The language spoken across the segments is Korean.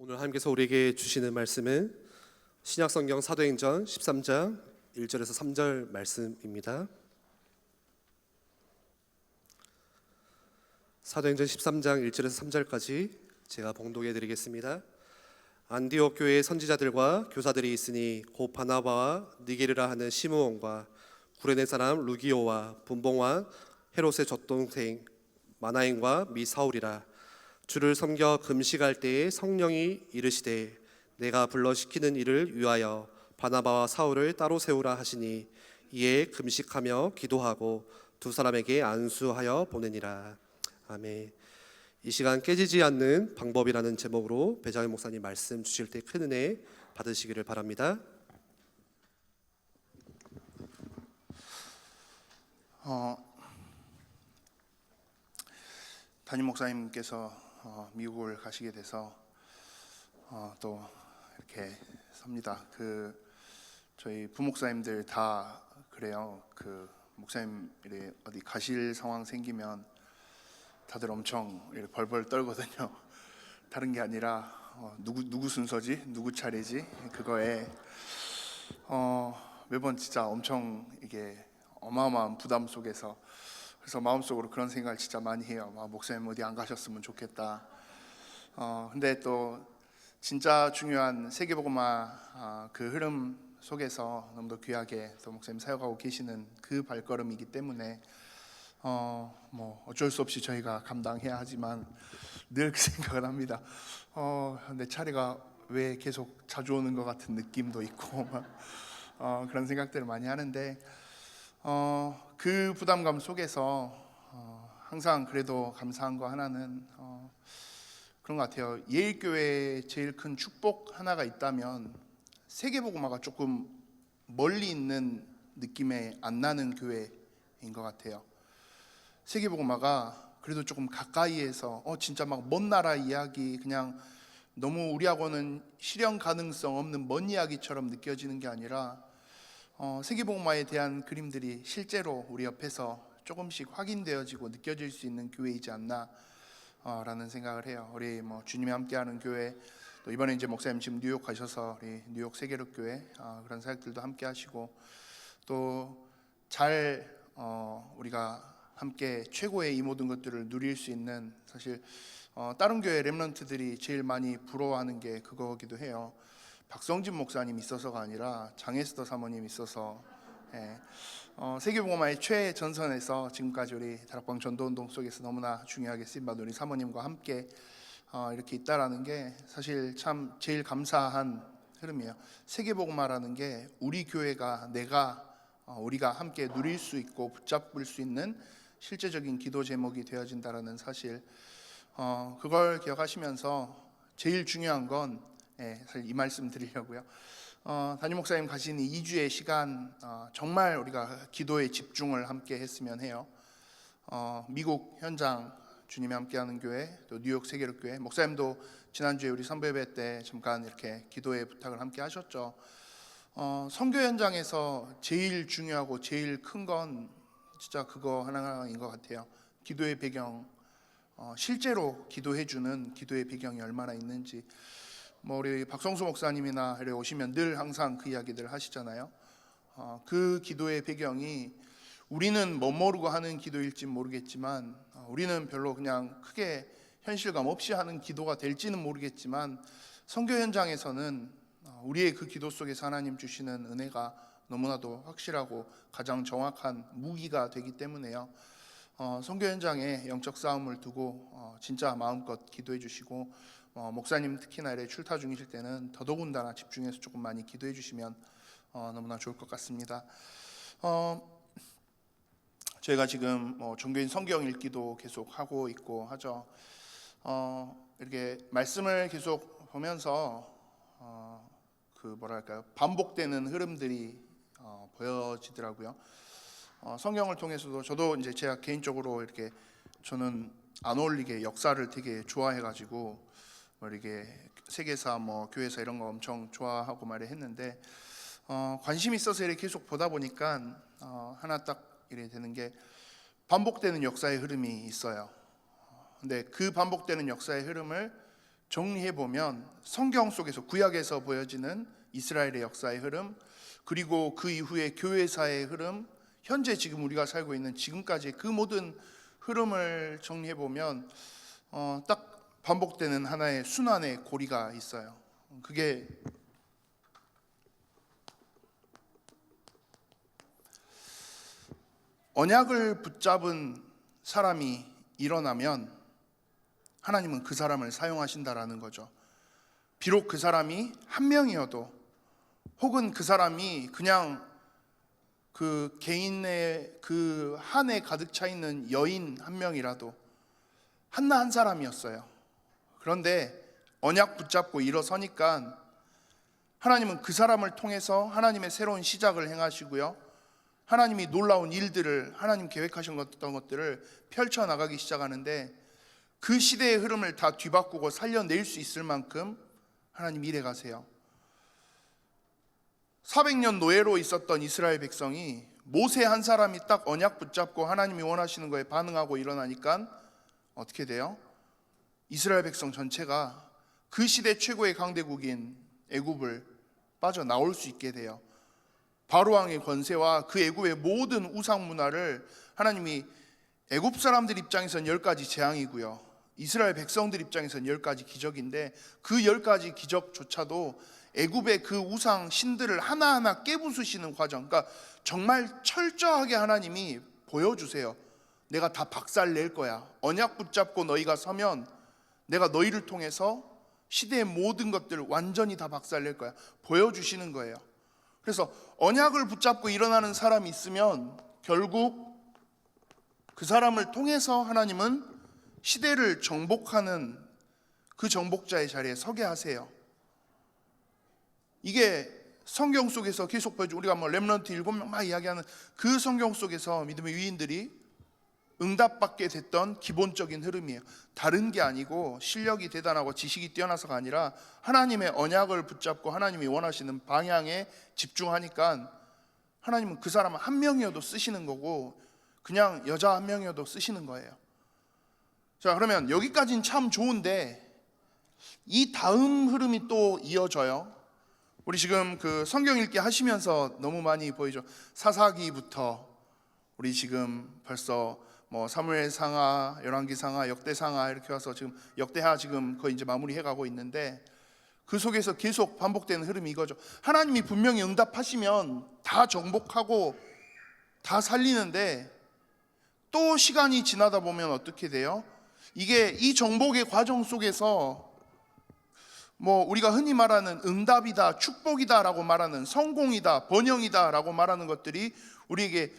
오늘 하나님께서 우리에게 주시는 말씀은 신약성경 사도행전 13장 1절에서 3절 말씀입니다. 사도행전 13장 1절에서 3절까지 제가 봉독해 드리겠습니다. 안디옥 교회의 선지자들과 교사들이 있으니 곧 바나바와 니게르라 하는 시므온과 구레네 사람 루기오와 분봉왕 헤롯의 젖동생 마나행과 미 사울이라. 주를 섬겨 금식할 때에 성령이 이르시되 내가 불러 시키는 일을 위하여 바나바와 사울을 따로 세우라 하시니 이에 금식하며 기도하고 두 사람에게 안수하여 보내니라. 아멘. 이 시간 깨지지 않는 방법이라는 제목으로 배장일 목사님 말씀 주실 때 큰 은혜 받으시기를 바랍니다. 담임 목사님께서 미국을 가시게 돼서 또 이렇게 섭니다. 저희 부목사님들 다 그래요. 목사님이 어디 가실 상황 생기면 다들 엄청 이렇게 벌벌 떨거든요. 다른 게 아니라 누구 순서지, 누구 차례지 그거에 매번 진짜 엄청 이게 어마어마한 부담 속에서, 그래서 마음속으로 그런 생각을 진짜 많이 해요. 목사님 어디 안 가셨으면 좋겠다. 근데 또 진짜 중요한 세계복음화 그 흐름 속에서 너무도 귀하게 또 목사님 사역하고 계시는 그 발걸음이기 때문에 어쩔 수 없이 저희가 감당해야 하지만 늘 그 생각을 합니다. 내 차례가 왜 계속 자주 오는 것 같은 느낌도 있고 그런 생각들을 많이 하는데 그 부담감 속에서 항상 그래도 감사한 거 하나는 그런 것 같아요. 예일교회의 제일 큰 축복 하나가 있다면 세계복음화가 조금 멀리 있는 느낌에 안 나는 교회인 것 같아요. 세계복음화가 그래도 조금 가까이에서 진짜 막 먼 나라 이야기, 그냥 너무 우리하고는 실현 가능성 없는 먼 이야기처럼 느껴지는 게 아니라 세계복음화에 대한 그림들이 실제로 우리 옆에서 조금씩 확인되어지고 느껴질 수 있는 교회이지 않나 라는 생각을 해요. 우리 주님이 함께하는 교회, 또 이번에 이제 목사님 지금 뉴욕 가셔서 우리 뉴욕 세계로 교회 그런 사역들도 함께 하시고, 또 잘 우리가 함께 최고의 이 모든 것들을 누릴 수 있는, 사실 다른 교회 렘넌트들이 제일 많이 부러워하는 게 그거기도 해요. 박성진 목사님 있어서가 아니라 장에스더 사모님 있어서 세계복음화의 최전선에서 지금까지 우리 다락방 전도운동 속에서 너무나 중요하게 쓰임받은 우리 사모님과 함께 이렇게 있다라는 게 사실 참 제일 감사한 흐름이에요. 세계복음화라는 게 우리 교회가 우리가 함께 누릴 수 있고 붙잡을 수 있는 실제적인 기도 제목이 되어진다라는 사실, 그걸 기억하시면서 제일 중요한 건 사실 이 말씀 드리려고요. 담임 목사님 가신 2주의 시간 정말 우리가 기도에 집중을 함께 했으면 해요. 미국 현장 주님이 함께하는 교회, 또 뉴욕 세계로 교회, 목사님도 지난주에 우리 선배 예배 때 잠깐 이렇게 기도의 부탁을 함께 하셨죠. 선교 현장에서 제일 중요하고 제일 큰 건 진짜 그거 하나인 것 같아요. 기도의 배경, 실제로 기도해주는 기도의 배경이 얼마나 있는지. 우리 박성수 목사님이나 이렇게 오시면 늘 항상 그 이야기들 하시잖아요. 그 기도의 배경이 우리는 모르고 하는 기도일지 모르겠지만, 우리는 별로 그냥 크게 현실감 없이 하는 기도가 될지는 모르겠지만, 선교 현장에서는 우리의 그 기도 속에서 하나님 주시는 은혜가 너무나도 확실하고 가장 정확한 무기가 되기 때문에요. 선교 현장에 영적 싸움을 두고 진짜 마음껏 기도해 주시고, 목사님 특히나 이렇게 출타 중이실 때는 더더군다나 집중해서 조금 많이 기도해 주시면 너무나 좋을 것 같습니다. 저희가 지금 종교인 성경 읽기도 계속 하고 있고 하죠. 이렇게 말씀을 계속 보면서 반복되는 흐름들이 보여지더라고요. 성경을 통해서도 저도 이제 제가 개인적으로 이렇게 저는 안 어울리게 역사를 되게 좋아해가지고 이렇게 세계사 교회사 이런 거 엄청 좋아하고 말을 했는데, 관심이 있어서 이렇게 계속 보다 보니까 하나 딱 이렇게 되는 게 반복되는 역사의 흐름이 있어요. 근데 그 반복되는 역사의 흐름을 정리해 보면 성경 속에서 구약에서 보여지는 이스라엘의 역사의 흐름, 그리고 그 이후에 교회사의 흐름, 현재 지금 우리가 살고 있는 지금까지의 그 모든 흐름을 정리해 보면 딱 반복되는 하나의 순환의 고리가 있어요. 그게 언약을 붙잡은 사람이 일어나면 하나님은 그 사람을 사용하신다라는 거죠. 비록 그 사람이 한 명이어도, 혹은 그 사람이 그냥 그 개인의 그 한에 가득 차 있는 여인 한 명이라도, 한나 한 사람이었어요. 그런데 언약 붙잡고 일어서니까 하나님은 그 사람을 통해서 하나님의 새로운 시작을 행하시고요, 하나님이 놀라운 일들을, 하나님 계획하셨던 것들을 펼쳐나가기 시작하는데, 그 시대의 흐름을 다 뒤바꾸고 살려낼 수 있을 만큼 하나님 일해 가세요. 400년 노예로 있었던 이스라엘 백성이 모세 한 사람이 딱 언약 붙잡고 하나님이 원하시는 거에 반응하고 일어나니까 어떻게 돼요? 이스라엘 백성 전체가 그 시대 최고의 강대국인 애굽을 빠져나올 수 있게 돼요. 바로왕의 권세와 그 애굽의 모든 우상 문화를 하나님이, 애굽 사람들 입장에서는 10가지 재앙이고요, 이스라엘 백성들 입장에서는 10가지 기적인데, 그 10가지 기적조차도 애굽의 그 우상 신들을 하나하나 깨부수시는 과정, 그러니까 정말 철저하게 하나님이 보여주세요. 내가 다 박살낼 거야. 언약 붙잡고 너희가 서면 내가 너희를 통해서 시대의 모든 것들을 완전히 다 박살낼 거야. 보여주시는 거예요. 그래서 언약을 붙잡고 일어나는 사람이 있으면 결국 그 사람을 통해서 하나님은 시대를 정복하는 그 정복자의 자리에 서게 하세요. 이게 성경 속에서 계속 보여주고, 우리가 뭐 렘넌트 7명 막 이야기하는 그 성경 속에서 믿음의 위인들이 응답받게 됐던 기본적인 흐름이에요. 다른 게 아니고 실력이 대단하고 지식이 뛰어나서가 아니라 하나님의 언약을 붙잡고 하나님이 원하시는 방향에 집중하니까 하나님은 그 사람 한 명이어도 쓰시는 거고, 그냥 여자 한 명이어도 쓰시는 거예요. 자, 그러면 여기까지는 참 좋은데 이 다음 흐름이 또 이어져요. 우리 지금 그 성경 읽기 하시면서 너무 많이 보이죠. 사사기부터 우리 지금 벌써 뭐 사무엘상하, 열왕기상하, 역대상하 이렇게 와서 지금 역대하 지금 거의 이제 마무리해 가고 있는데, 그 속에서 계속 반복되는 흐름이 이거죠. 하나님이 분명히 응답하시면 다 정복하고 다 살리는데, 또 시간이 지나다 보면 어떻게 돼요? 이게 이 정복의 과정 속에서 뭐 우리가 흔히 말하는 응답이다, 축복이다라고 말하는, 성공이다, 번영이다라고 말하는 것들이 우리에게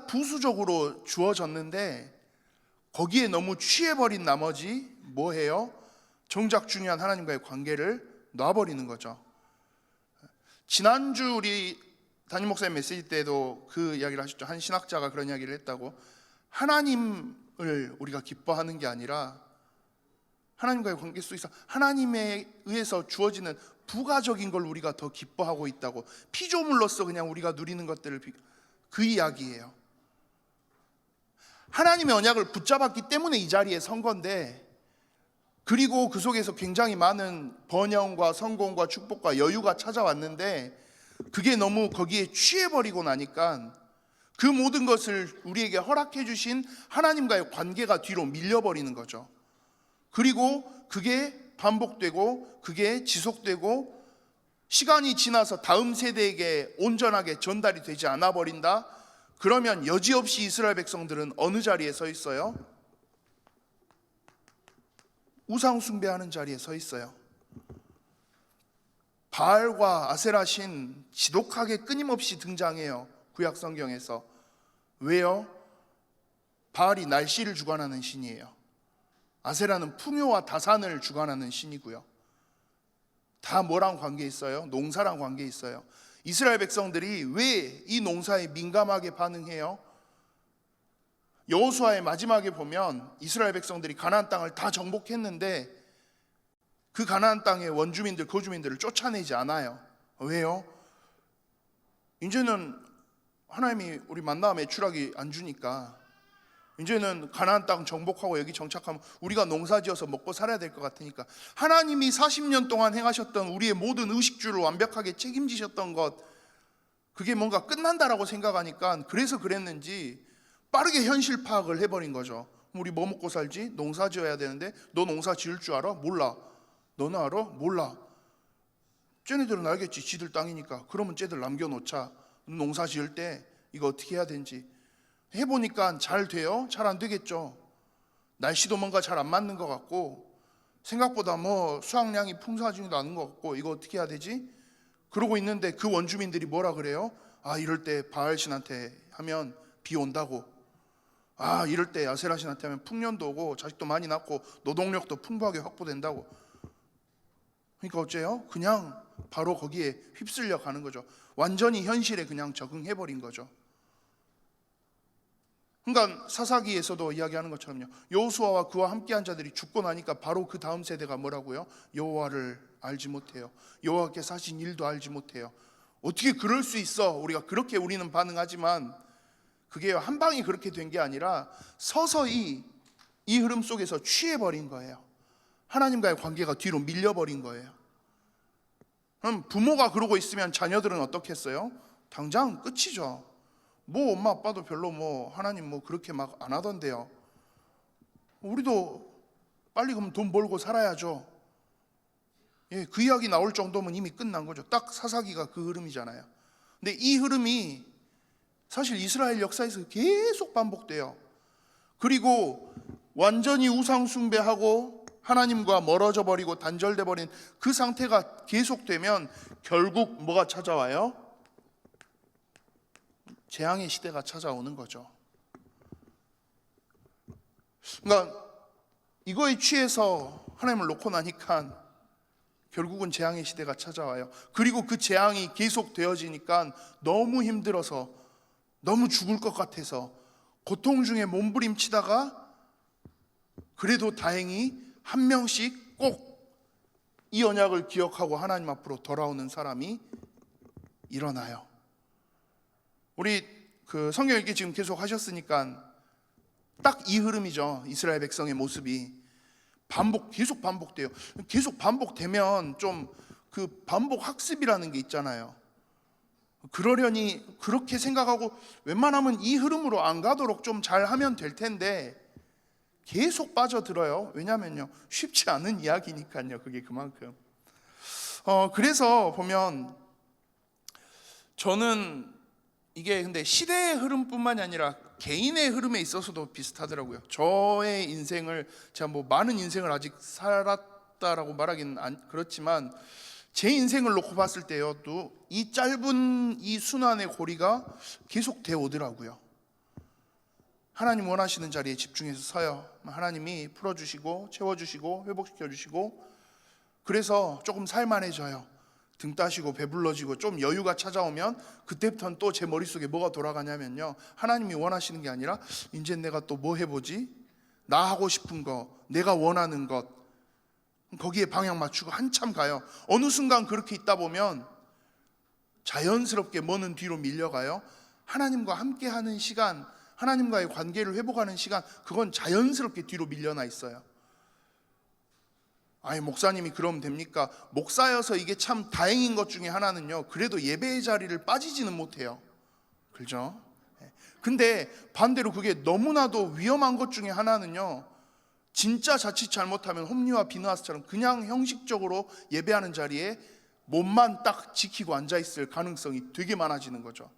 부수적으로 주어졌는데, 거기에 너무 취해버린 나머지 뭐 해요? 정작 중요한 하나님과의 관계를 놔버리는 거죠. 지난주 우리 담임 목사님 메시지 때도 그 이야기를 하셨죠. 한 신학자가 그런 이야기를 했다고. 하나님을 우리가 기뻐하는 게 아니라 하나님과의 관계 속에서 하나님에 의해서 주어지는 부가적인 걸 우리가 더 기뻐하고 있다고. 피조물로서 그냥 우리가 누리는 것들을, 그 이야기예요. 하나님의 언약을 붙잡았기 때문에 이 자리에 선 건데, 그리고 그 속에서 굉장히 많은 번영과 성공과 축복과 여유가 찾아왔는데, 그게 너무 거기에 취해버리고 나니까 그 모든 것을 우리에게 허락해 주신 하나님과의 관계가 뒤로 밀려버리는 거죠. 그리고 그게 반복되고 그게 지속되고 시간이 지나서 다음 세대에게 온전하게 전달이 되지 않아 버린다. 그러면 여지없이 이스라엘 백성들은 어느 자리에 서 있어요? 우상 숭배하는 자리에 서 있어요. 바알과 아세라 신 지독하게 끊임없이 등장해요, 구약 성경에서. 왜요? 바알이 날씨를 주관하는 신이에요. 아세라는 풍요와 다산을 주관하는 신이고요. 다 뭐랑 관계 있어요? 농사랑 관계 있어요. 이스라엘 백성들이 왜 이 농사에 민감하게 반응해요? 여호수아의 마지막에 보면 이스라엘 백성들이 가나안 땅을 다 정복했는데 그 가나안 땅의 원주민들, 거주민들을 쫓아내지 않아요. 왜요? 이제는 하나님이 우리 만나 매출하기 안 주니까 이제는 가나안 땅 정복하고 여기 정착하면 우리가 농사지어서 먹고 살아야 될 것 같으니까 하나님이 40년 동안 행하셨던 우리의 모든 의식주를 완벽하게 책임지셨던 것, 그게 뭔가 끝난다라고 생각하니까 그래서 그랬는지 빠르게 현실 파악을 해버린 거죠. 우리 뭐 먹고 살지? 농사 지어야 되는데 너 농사 지을 줄 알아? 몰라. 너는 알아? 몰라. 쟤네들은 알겠지. 지들 땅이니까. 그러면 쟤들 남겨놓자. 농사 지을 때 이거 어떻게 해야 되는지 해보니까 잘 돼요? 잘 안 되겠죠. 날씨도 뭔가 잘 안 맞는 것 같고 생각보다 뭐 수확량이 풍성하지도 않은 것 같고 이거 어떻게 해야 되지? 그러고 있는데 그 원주민들이 뭐라 그래요? 아, 이럴 때 바알신한테 하면 비 온다고. 아, 이럴 때 아세라신한테 하면 풍년도 오고 자식도 많이 낳고 노동력도 풍부하게 확보된다고. 그러니까 어째요? 그냥 바로 거기에 휩쓸려 가는 거죠. 완전히 현실에 그냥 적응해버린 거죠. 그러니까 사사기에서도 이야기하는 것처럼요, 여호수아와 그와 함께한 자들이 죽고 나니까 바로 그 다음 세대가 뭐라고요? 여호와를 알지 못해요. 여호와께서 하신 일도 알지 못해요. 어떻게 그럴 수 있어? 우리가 그렇게 우리는 반응하지만 그게 한 방에 그렇게 된 게 아니라 서서히 이 흐름 속에서 취해버린 거예요. 하나님과의 관계가 뒤로 밀려버린 거예요. 그럼 부모가 그러고 있으면 자녀들은 어떻겠어요? 당장 끝이죠. 뭐 엄마 아빠도 별로 뭐 하나님 뭐 그렇게 막 안 하던데요. 우리도 빨리 그럼 돈 벌고 살아야죠. 예, 그 이야기 나올 정도면 이미 끝난 거죠. 딱 사사기가 그 흐름이잖아요. 근데 이 흐름이 사실 이스라엘 역사에서 계속 반복돼요. 그리고 완전히 우상 숭배하고 하나님과 멀어져 버리고 단절돼 버린 그 상태가 계속되면 결국 뭐가 찾아와요? 재앙의 시대가 찾아오는 거죠. 그러니까 이거에 취해서 하나님을 놓고 나니까 결국은 재앙의 시대가 찾아와요. 그리고 그 재앙이 계속 되어지니까 너무 힘들어서 너무 죽을 것 같아서 고통 중에 몸부림치다가 그래도 다행히 한 명씩 꼭 이 언약을 기억하고 하나님 앞으로 돌아오는 사람이 일어나요. 우리 그 성경 읽기 지금 계속 하셨으니까 딱 이 흐름이죠. 이스라엘 백성의 모습이 계속 반복돼요. 계속 반복되면 좀 그 반복 학습이라는 게 있잖아요. 그러려니 그렇게 생각하고 웬만하면 이 흐름으로 안 가도록 좀 잘하면 될 텐데 계속 빠져들어요. 왜냐면요, 쉽지 않은 이야기니까요. 그게 그만큼. 그래서 보면 저는 이게 근데 시대의 흐름뿐만이 아니라 개인의 흐름에 있어서도 비슷하더라고요. 저의 인생을 제가 뭐 많은 인생을 아직 살았다라고 말하기는 그렇지만 제 인생을 놓고 봤을 때요, 또 이 짧은 이 순환의 고리가 계속 되어 오더라고요. 하나님 원하시는 자리에 집중해서 서요. 하나님이 풀어주시고 채워주시고 회복시켜주시고 그래서 조금 살만해져요. 등 따시고 배불러지고 좀 여유가 찾아오면 그때부터는 또 제 머릿속에 뭐가 돌아가냐면요, 하나님이 원하시는 게 아니라 이제 내가 또 뭐 해보지? 나 하고 싶은 거, 내가 원하는 것, 거기에 방향 맞추고 한참 가요. 어느 순간 그렇게 있다 보면 자연스럽게 뭐는 뒤로 밀려가요. 하나님과 함께하는 시간, 하나님과의 관계를 회복하는 시간, 그건 자연스럽게 뒤로 밀려나 있어요. 아니 목사님이 그러면 됩니까? 목사여서 이게 참 다행인 것 중에 하나는요, 그래도 예배의 자리를 빠지지는 못해요. 그렇죠? 근데 반대로 그게 너무나도 위험한 것 중에 하나는요, 진짜 자칫 잘못하면 홈리와 비느하스처럼 그냥 형식적으로 예배하는 자리에 몸만 딱 지키고 앉아있을 가능성이 되게 많아지는 거죠.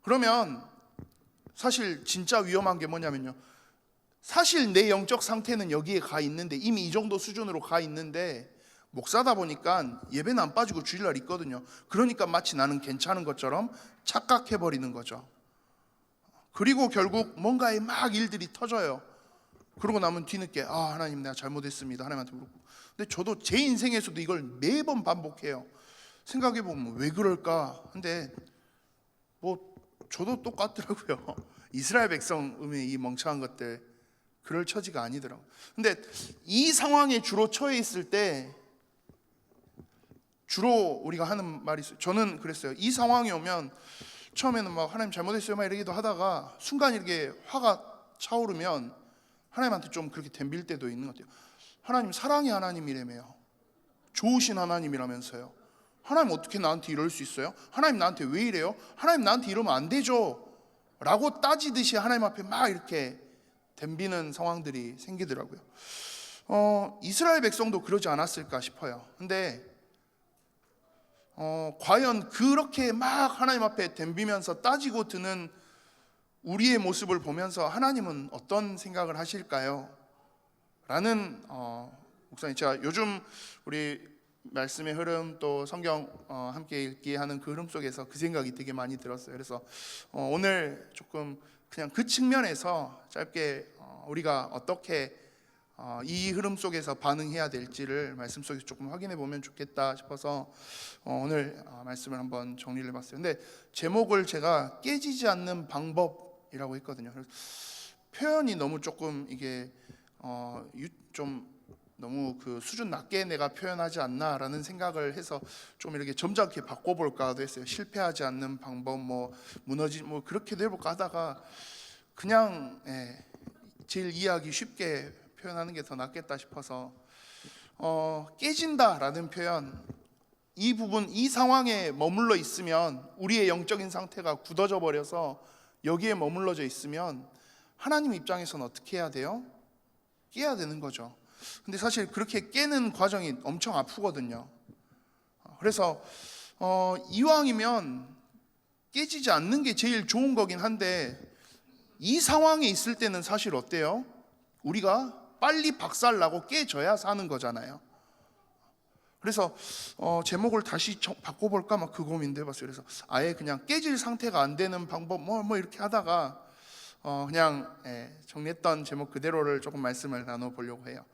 그러면 사실 진짜 위험한 게 뭐냐면요, 사실 내 영적 상태는 여기에 가 있는데, 이미 이 정도 수준으로 가 있는데 목사다 보니까 예배는 안 빠지고 주일날 있거든요. 그러니까 마치 나는 괜찮은 것처럼 착각해버리는 거죠. 그리고 결국 뭔가에 막 일들이 터져요. 그러고 나면 뒤늦게 하나님 내가 잘못했습니다 하나님한테 물고. 근데 저도 제 인생에서도 이걸 매번 반복해요. 생각해보면 왜 그럴까? 근데 뭐 저도 똑같더라고요. 이스라엘 백성의 이 멍청한 것들 그럴 처지가 아니더라고요. 근데 이 상황에 주로 처해 있을 때 주로 우리가 하는 말이 있어요. 저는 그랬어요. 이 상황이 오면 처음에는 막 하나님 잘못했어요 막 이러기도 하다가 순간 이렇게 화가 차오르면 하나님한테 좀 그렇게 덤빌 때도 있는 것 같아요. 하나님 사랑의 하나님이라며요. 좋으신 하나님이라면서요. 하나님 어떻게 나한테 이럴 수 있어요? 하나님 나한테 왜 이래요? 하나님 나한테 이러면 안 되죠 라고 따지듯이 하나님 앞에 막 이렇게 덤비는 상황들이 생기더라고요. 이스라엘 백성도 그러지 않았을까 싶어요. 근데 과연 그렇게 막 하나님 앞에 덤비면서 따지고 드는 우리의 모습을 보면서 하나님은 어떤 생각을 하실까요? 라는 목사님, 제가 요즘 우리 말씀의 흐름 또 성경 함께 읽기 하는 그 흐름 속에서 그 생각이 되게 많이 들었어요. 그래서 오늘 조금 그냥 그 측면에서 짧게 우리가 어떻게 이 흐름 속에서 반응해야 될지를 말씀 속에서 조금 확인해 보면 좋겠다 싶어서 오늘 말씀을 한번 정리를 해봤어요. 근데 제목을 제가 깨지지 않는 방법이라고 했거든요. 그래서 표현이 너무 조금 이게 좀 너무 그 수준 낮게 내가 표현하지 않나라는 생각을 해서 좀 이렇게 점잖게 바꿔볼까도 했어요. 실패하지 않는 방법, 뭐 무너지 뭐 그렇게도 해볼까 하다가 그냥 제일 이해하기 쉽게 표현하는 게 더 낫겠다 싶어서 깨진다라는 표현, 이 부분, 이 상황에 머물러 있으면 우리의 영적인 상태가 굳어져 버려서 여기에 머물러져 있으면 하나님 입장에서는 어떻게 해야 돼요? 깨야 되는 거죠. 근데 사실 그렇게 깨는 과정이 엄청 아프거든요. 그래서 이왕이면 깨지지 않는 게 제일 좋은 거긴 한데 이 상황에 있을 때는 사실 어때요? 우리가 빨리 박살나고 깨져야 사는 거잖아요. 그래서 제목을 다시 바꿔볼까 막 그 고민도 해봤어요. 그래서 아예 그냥 깨질 상태가 안 되는 방법 뭐 이렇게 하다가 그냥 정리했던 제목 그대로를 조금 말씀을 나눠보려고 해요.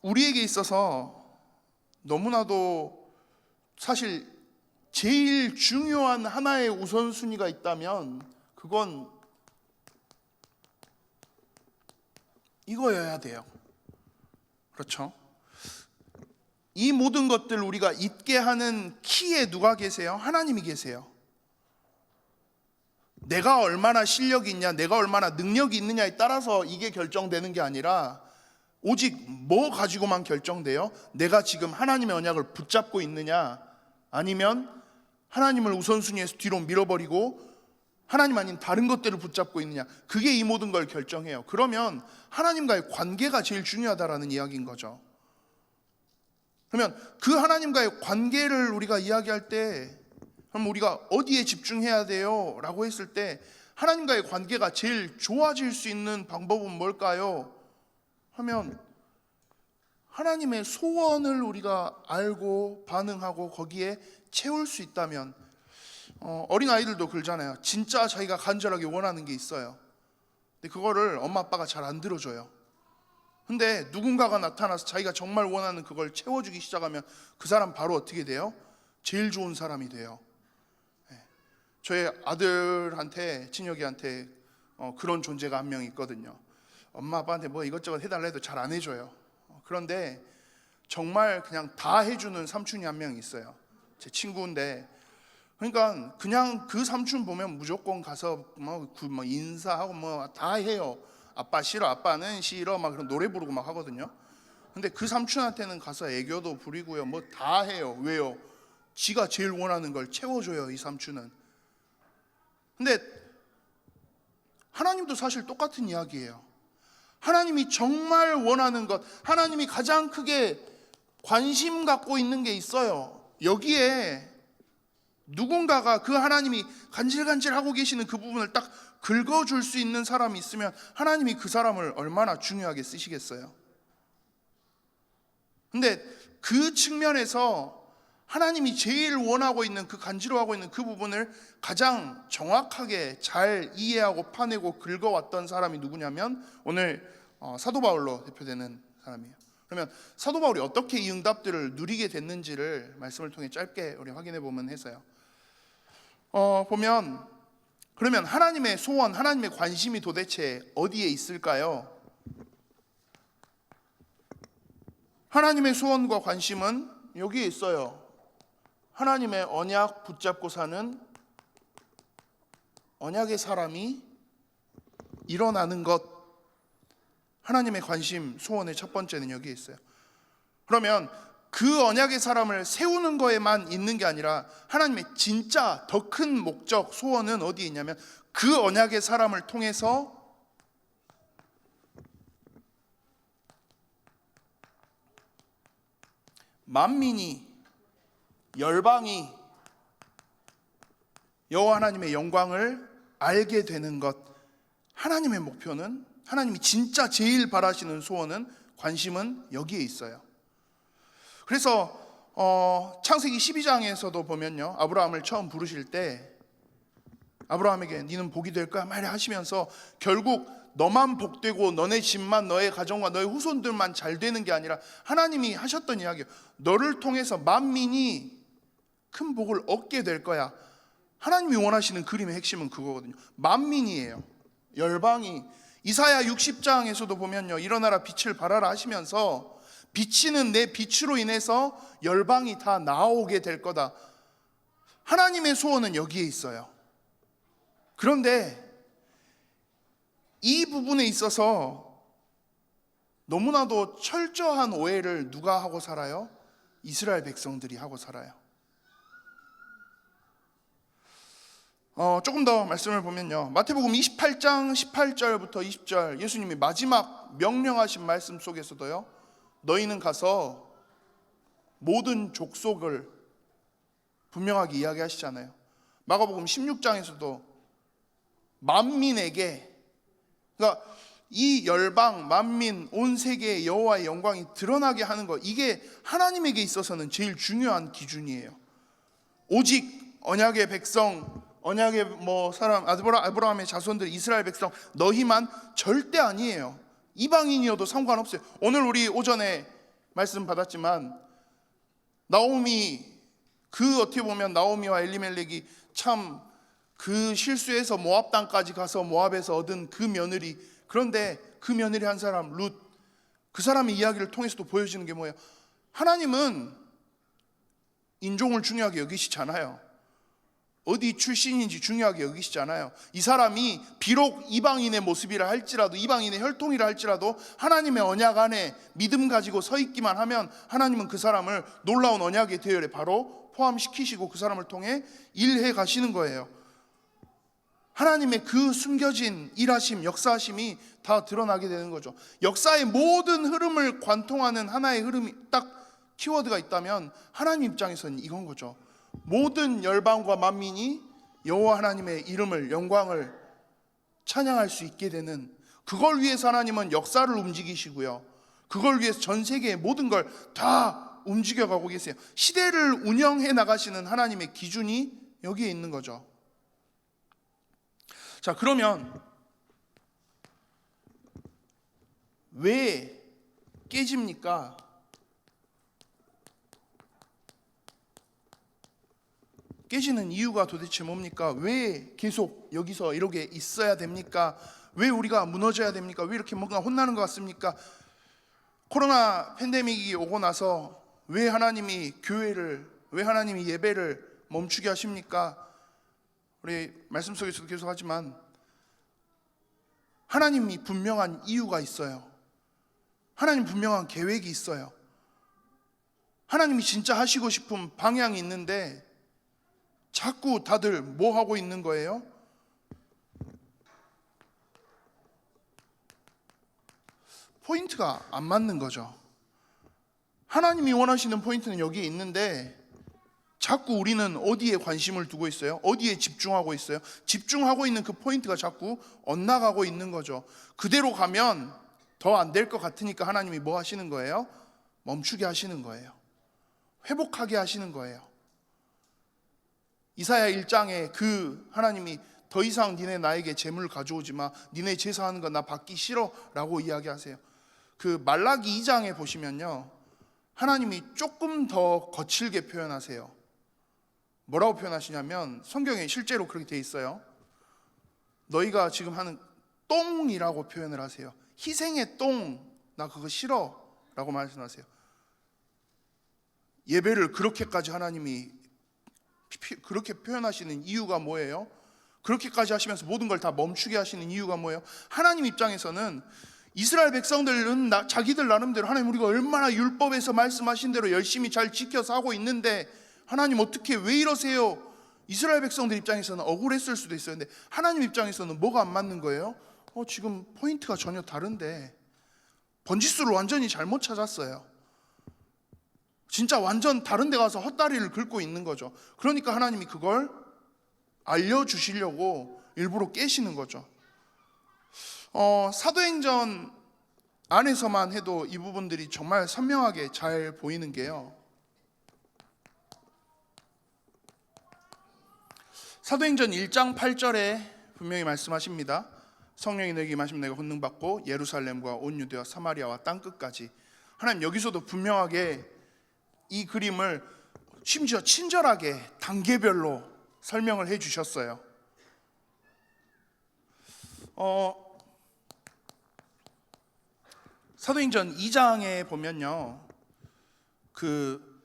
우리에게 있어서 너무나도 사실 제일 중요한 하나의 우선순위가 있다면 그건 이거여야 돼요. 그렇죠? 이 모든 것들 우리가 잊게 하는 키에 누가 계세요? 하나님이 계세요. 내가 얼마나 실력이 있냐, 내가 얼마나 능력이 있느냐에 따라서 이게 결정되는 게 아니라 오직 뭐 가지고만 결정돼요? 내가 지금 하나님의 언약을 붙잡고 있느냐, 아니면 하나님을 우선순위에서 뒤로 밀어버리고 하나님 아닌 다른 것들을 붙잡고 있느냐, 그게 이 모든 걸 결정해요. 그러면 하나님과의 관계가 제일 중요하다라는 이야기인 거죠. 그러면 그 하나님과의 관계를 우리가 이야기할 때 그럼 우리가 어디에 집중해야 돼요? 라고 했을 때 하나님과의 관계가 제일 좋아질 수 있는 방법은 뭘까요? 하면 하나님의 소원을 우리가 알고 반응하고 거기에 채울 수 있다면, 어린아이들도 그러잖아요. 진짜 자기가 간절하게 원하는 게 있어요. 근데 그거를 엄마 아빠가 잘 안 들어줘요. 근데 누군가가 나타나서 자기가 정말 원하는 그걸 채워주기 시작하면 그 사람 바로 어떻게 돼요? 제일 좋은 사람이 돼요. 저희 아들한테, 친혁이한테 그런 존재가 한 명 있거든요. 엄마 아빠한테 뭐 이것저것 해달라 해도 잘 안 해줘요. 그런데 정말 그냥 다 해주는 삼촌이 한 명 있어요. 제 친구인데, 그러니까 그냥 그 삼촌 보면 무조건 가서 뭐 인사하고 뭐 다 해요. 아빠 싫어, 아빠는 싫어, 막 그런 노래 부르고 막 하거든요. 근데 그 삼촌한테는 가서 애교도 부리고요, 뭐 다 해요. 왜요? 지가 제일 원하는 걸 채워줘요, 이 삼촌은. 근데 하나님도 사실 똑같은 이야기예요. 하나님이 정말 원하는 것, 하나님이 가장 크게 관심 갖고 있는 게 있어요. 여기에 누군가가 그 하나님이 간질간질하고 계시는 그 부분을 딱 긁어줄 수 있는 사람이 있으면 하나님이 그 사람을 얼마나 중요하게 쓰시겠어요. 근데 그 측면에서 하나님이 제일 원하고 있는 그 간지러워하고 있는 그 부분을 가장 정확하게 잘 이해하고 파내고 긁어왔던 사람이 누구냐면 오늘 사도 바울로 대표되는 사람이에요. 그러면 사도 바울이 어떻게 이 응답들을 누리게 됐는지를 말씀을 통해 짧게 우리 확인해 보면 해서요. 보면 그러면 하나님의 소원, 하나님의 관심이 도대체 어디에 있을까요? 하나님의 소원과 관심은 여기에 있어요. 하나님의 언약 붙잡고 사는 언약의 사람이 일어나는 것, 하나님의 관심, 소원의 첫 번째는 여기에 있어요. 그러면 그 언약의 사람을 세우는 거에만 있는 게 아니라 하나님의 진짜 더 큰 목적, 소원은 어디에 있냐면 그 언약의 사람을 통해서 만민이, 열방이 여호와 하나님의 영광을 알게 되는 것. 하나님의 목표는, 하나님이 진짜 제일 바라시는 소원은, 관심은 여기에 있어요. 그래서 창세기 12장에서도 보면요, 아브라함을 처음 부르실 때 아브라함에게 니는 복이 될 거야 말이야 하시면서 결국 너만 복되고 너네 집만, 너의 가정과 너의 후손들만 잘 되는 게 아니라 하나님이 하셨던 이야기예요. 너를 통해서 만민이 큰 복을 얻게 될 거야. 하나님이 원하시는 그림의 핵심은 그거거든요. 만민이에요. 열방이. 이사야 60장에서도 보면요, 일어나라 빛을 발하라 하시면서 비치는 내 빛으로 인해서 열방이 다 나오게 될 거다. 하나님의 소원은 여기에 있어요. 그런데 이 부분에 있어서 너무나도 철저한 오해를 누가 하고 살아요? 이스라엘 백성들이 하고 살아요. 조금 더 말씀을 보면요, 마태복음 28장 18절부터 20절 예수님이 마지막 명령하신 말씀 속에서도요, 너희는 가서 모든 족속을 분명하게 이야기하시잖아요. 마가복음 16장에서도 만민에게, 그러니까 이 열방, 만민, 온 세계의 여호와의 영광이 드러나게 하는 것, 이게 하나님에게 있어서는 제일 중요한 기준이에요. 오직 언약의 백성, 언약의 사람, 아브라함의 자손들, 이스라엘 백성, 너희만 절대 아니에요. 이방인이어도 상관없어요. 오늘 우리 오전에 말씀 받았지만 나오미, 어떻게 보면 나오미와 엘리멜렉이 참 그 실수해서 모압 땅까지 가서 모압에서 얻은 그 며느리, 그런데 그 며느리 한 사람 룻, 그 사람의 이야기를 통해서도 보여지는 게 뭐예요? 하나님은 인종을 중요하게 여기시지 않아요. 어디 출신인지 중요하게 여기시지 않아요. 이 사람이 비록 이방인의 모습이라 할지라도, 이방인의 혈통이라 할지라도 하나님의 언약 안에 믿음 가지고 서 있기만 하면 하나님은 그 사람을 놀라운 언약의 대열에 바로 포함시키시고 그 사람을 통해 일해 가시는 거예요. 하나님의 그 숨겨진 일하심, 역사하심이 다 드러나게 되는 거죠. 역사의 모든 흐름을 관통하는 하나의 흐름이 딱 키워드가 있다면 하나님 입장에서는 이건 거죠. 모든 열방과 만민이 여호와 하나님의 이름을, 영광을 찬양할 수 있게 되는, 그걸 위해서 하나님은 역사를 움직이시고요, 그걸 위해서 전 세계의 모든 걸 다 움직여가고 계세요. 시대를 운영해 나가시는 하나님의 기준이 여기에 있는 거죠. 자, 그러면 왜 깨집니까? 깨지는 이유가 도대체 뭡니까? 왜 계속 여기서 이렇게 있어야 됩니까? 왜 우리가 무너져야 됩니까? 왜 이렇게 뭔가 혼나는 것 같습니까? 코로나 팬데믹이 오고 나서 왜 하나님이 교회를, 왜 하나님이 예배를 멈추게 하십니까? 우리 말씀 속에서도 계속 하지만 하나님이 분명한 이유가 있어요. 하나님 분명한 계획이 있어요. 하나님이 진짜 하시고 싶은 방향이 있는데 자꾸 다들 뭐 하고 있는 거예요? 포인트가 안 맞는 거죠. 하나님이 원하시는 포인트는 여기에 있는데 자꾸 우리는 어디에 관심을 두고 있어요? 어디에 집중하고 있어요? 집중하고 있는 그 포인트가 자꾸 엇나가고 있는 거죠. 그대로 가면 더 안 될 것 같으니까 하나님이 뭐 하시는 거예요? 멈추게 하시는 거예요. 회복하게 하시는 거예요. 이사야 1장에 그 하나님이 더 이상 니네 나에게 재물을 가져오지 마, 니네 제사하는 거 나 받기 싫어 라고 이야기하세요. 그 말라기 2장에 보시면요, 하나님이 조금 더 거칠게 표현하세요. 뭐라고 표현하시냐면, 성경에 실제로 그렇게 돼 있어요. 너희가 지금 하는 똥이라고 표현을 하세요. 희생의 똥, 나 그거 싫어 라고 말씀하세요. 예배를 그렇게까지 하나님이 그렇게 표현하시는 이유가 뭐예요? 그렇게까지 하시면서 모든 걸 다 멈추게 하시는 이유가 뭐예요? 하나님 입장에서는 이스라엘 백성들은 자기들 나름대로 하나님 우리가 얼마나 율법에서 말씀하신 대로 열심히 잘 지켜서 하고 있는데 하나님 어떻게 왜 이러세요? 이스라엘 백성들 입장에서는 억울했을 수도 있어요. 근데 하나님 입장에서는 뭐가 안 맞는 거예요? 지금 포인트가 전혀 다른데 번지수를 완전히 잘못 찾았어요. 진짜 완전 다른 데 가서 헛다리를 긁고 있는 거죠. 그러니까 하나님이 그걸 알려주시려고 일부러 깨시는 거죠. 사도행전 안에서만 해도 이 부분들이 정말 선명하게 잘 보이는 게요, 사도행전 1장 8절에 분명히 말씀하십니다. 성령이 너에게 임하시면 내가 권능 받고 예루살렘과 온 유대와 사마리아와 땅 끝까지. 하나님 여기서도 분명하게 이 그림을 심지어 친절하게 단계별로 설명을 해 주셨어요. 사도행전 2장에 보면요, 그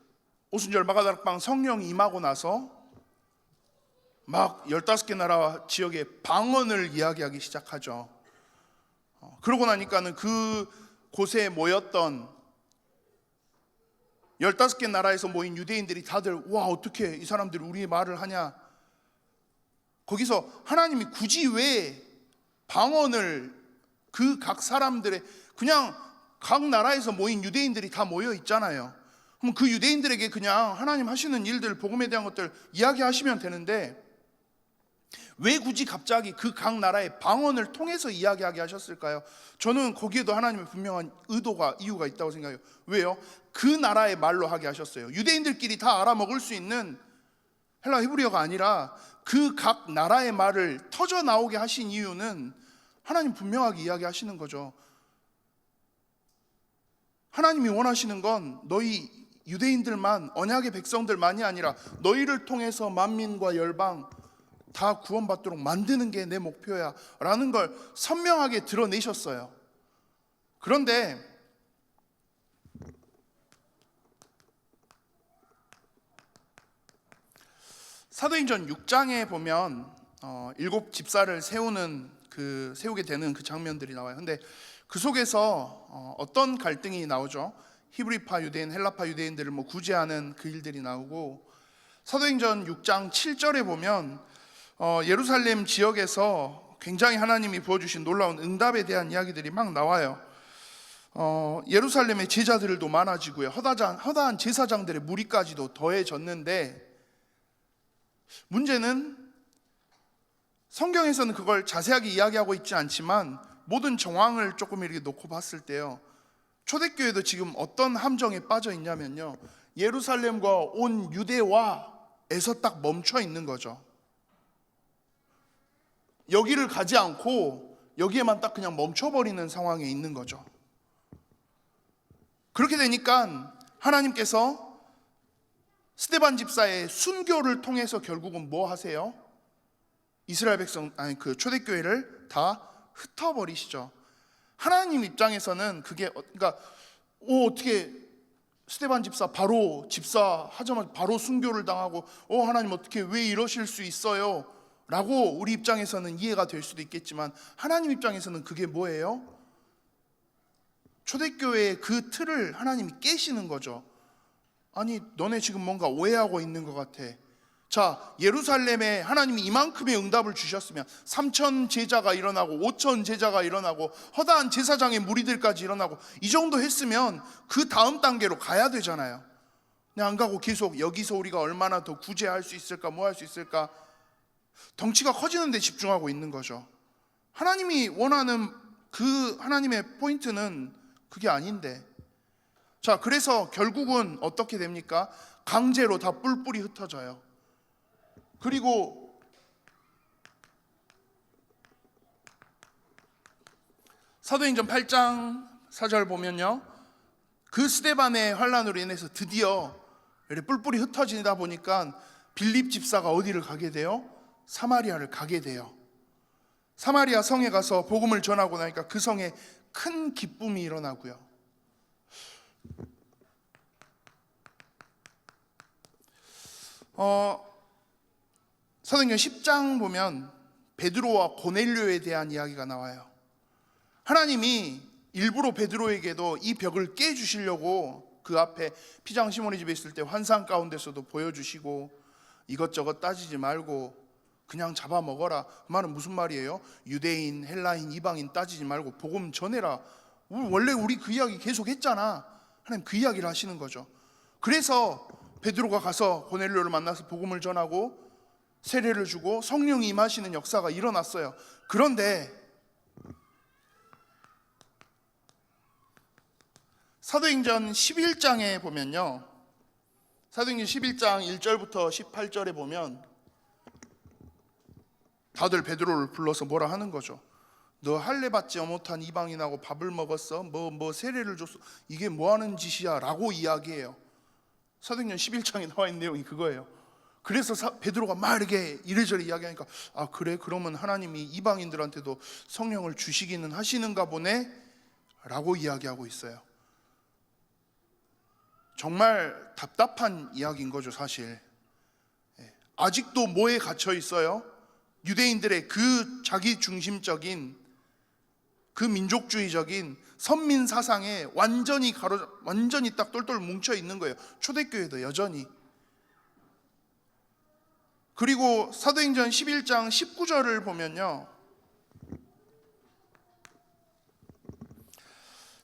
오순절 마가다락방 성령이 임하고 나서 막 15개 나라 지역의 방언을 이야기하기 시작하죠. 그러고 나니까는 그 곳에 모였던 15개 나라에서 모인 유대인들이 다들 와, 어떻게 이 사람들이 우리의 말을 하냐. 거기서 하나님이 굳이 왜 방언을 그 각 사람들의, 그냥 각 나라에서 모인 유대인들이 다 모여 있잖아요. 그럼 그 유대인들에게 그냥 하나님 하시는 일들, 복음에 대한 것들 이야기하시면 되는데 왜 굳이 갑자기 그 각 나라의 방언을 통해서 이야기하게 하셨을까요? 저는 거기에도 하나님의 분명한 의도가, 이유가 있다고 생각해요. 왜요? 그 나라의 말로 하게 하셨어요. 유대인들끼리 다 알아먹을 수 있는 헬라 히브리어가 아니라 그 각 나라의 말을 터져 나오게 하신 이유는 하나님 분명하게 이야기하시는 거죠. 하나님이 원하시는 건 너희 유대인들만, 언약의 백성들만이 아니라 너희를 통해서 만민과 열방 다 구원받도록 만드는 게 내 목표야 라는 걸 선명하게 드러내셨어요. 그런데 사도행전 6장에 보면 7 집사를 세우게 되는 그 장면들이 나와요. 근데 그 속에서 어떤 갈등이 나오죠? 히브리파 유대인, 헬라파 유대인들을 구제하는 그 일들이 나오고, 사도행전 6장 7절에 보면 예루살렘 지역에서 굉장히 하나님이 부어주신 놀라운 응답에 대한 이야기들이 막 나와요. 예루살렘의 제자들도 많아지고요, 허다한 제사장들의 무리까지도 더해졌는데, 문제는 성경에서는 그걸 자세하게 이야기하고 있지 않지만 모든 정황을 조금 이렇게 놓고 봤을 때요, 초대교회도 지금 어떤 함정에 빠져 있냐면요, 예루살렘과 온 유대와에서 딱 멈춰 있는 거죠. 여기를 가지 않고 여기에만 딱 그냥 멈춰버리는 상황에 있는 거죠. 그렇게 되니까 하나님께서 스데반 집사의 순교를 통해서 결국은 뭐 하세요? 이스라엘 백성, 그 초대교회를 다 흩어버리시죠. 하나님 입장에서는 그게, 그러니까 어떻게 스데반 집사 바로 집사하자마자 바로 순교를 당하고 하나님 어떻게 왜 이러실 수 있어요? 라고 우리 입장에서는 이해가 될 수도 있겠지만 하나님 입장에서는 그게 뭐예요? 초대교회의 그 틀을 하나님이 깨시는 거죠. 아니, 너네 지금 뭔가 오해하고 있는 것 같아. 자, 예루살렘에 하나님이 이만큼의 응답을 주셨으면 3,000 제자가 일어나고 5,000 제자가 일어나고 허다한 제사장의 무리들까지 일어나고 이 정도 했으면 그 다음 단계로 가야 되잖아요. 근데 안 가고 계속 여기서 우리가 얼마나 더 구제할 수 있을까, 뭐 할 수 있을까, 덩치가 커지는 데 집중하고 있는 거죠. 하나님이 원하는 그 하나님의 포인트는 그게 아닌데. 자, 그래서 결국은 어떻게 됩니까? 강제로 다 뿔뿔이 흩어져요. 그리고 사도행전 8장 4절 보면요, 그 스데반의 환란으로 인해서 드디어 뿔뿔이 흩어지다 보니까 빌립 집사가 어디를 가게 돼요? 사마리아를 가게 돼요. 사마리아 성에 가서 복음을 전하고 나니까 그 성에 큰 기쁨이 일어나고요. 사도행전 10장 보면 베드로와 고넬료에 대한 이야기가 나와요. 하나님이 일부러 베드로에게도 이 벽을 깨주시려고 그 앞에 피장 시몬의 집에 있을 때 환상 가운데서도 보여주시고 이것저것 따지지 말고 그냥 잡아먹어라. 그 말은 무슨 말이에요? 유대인, 헬라인, 이방인 따지지 말고 복음 전해라. 원래 우리 그 이야기 계속 했잖아. 하나님 그 이야기를 하시는 거죠. 그래서 베드로가 가서 고넬료를 만나서 복음을 전하고 세례를 주고 성령이 임하시는 역사가 일어났어요. 그런데 사도행전 11장에 보면요, 사도행전 11장 1절부터 18절에 보면 다들 베드로를 불러서 뭐라 하는 거죠. 너 할례 받지 못한 이방인하고 밥을 먹었어? 뭐 세례를 줬어? 이게 뭐 하는 짓이야? 라고 이야기해요. 사도행전 11장에 나와 있는 내용이 그거예요. 그래서 베드로가 막 이렇게 이래저래 이야기하니까 아 그래? 그러면 하나님이 이방인들한테도 성령을 주시기는 하시는가 보네? 라고 이야기하고 있어요. 정말 답답한 이야기인 거죠, 사실. 아직도 뭐에 갇혀 있어요? 유대인들의 그 자기 중심적인 그 민족주의적인 선민 사상에 완전히 딱 똘똘 뭉쳐 있는 거예요. 초대교회도 여전히. 그리고 사도행전 11장 19절을 보면요,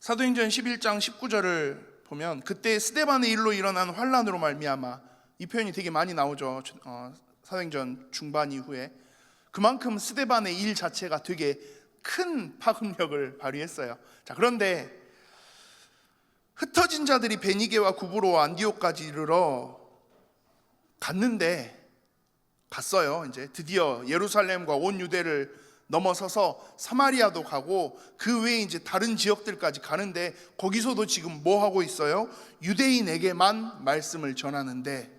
사도행전 11장 19절을 보면 그때 스데반의 일로 일어난 환란으로 말미암아, 이 표현이 되게 많이 나오죠. 사도행전 중반 이후에. 그만큼 스데반의 일 자체가 되게 큰 파급력을 발휘했어요. 자, 그런데 흩어진 자들이 베니게와 구브로와 안디옥까지 이르러 갔어요. 이제 드디어 예루살렘과 온 유대를 넘어서서 사마리아도 가고 그 외에 이제 다른 지역들까지 가는데 거기서도 지금 뭐 하고 있어요? 유대인에게만 말씀을 전하는데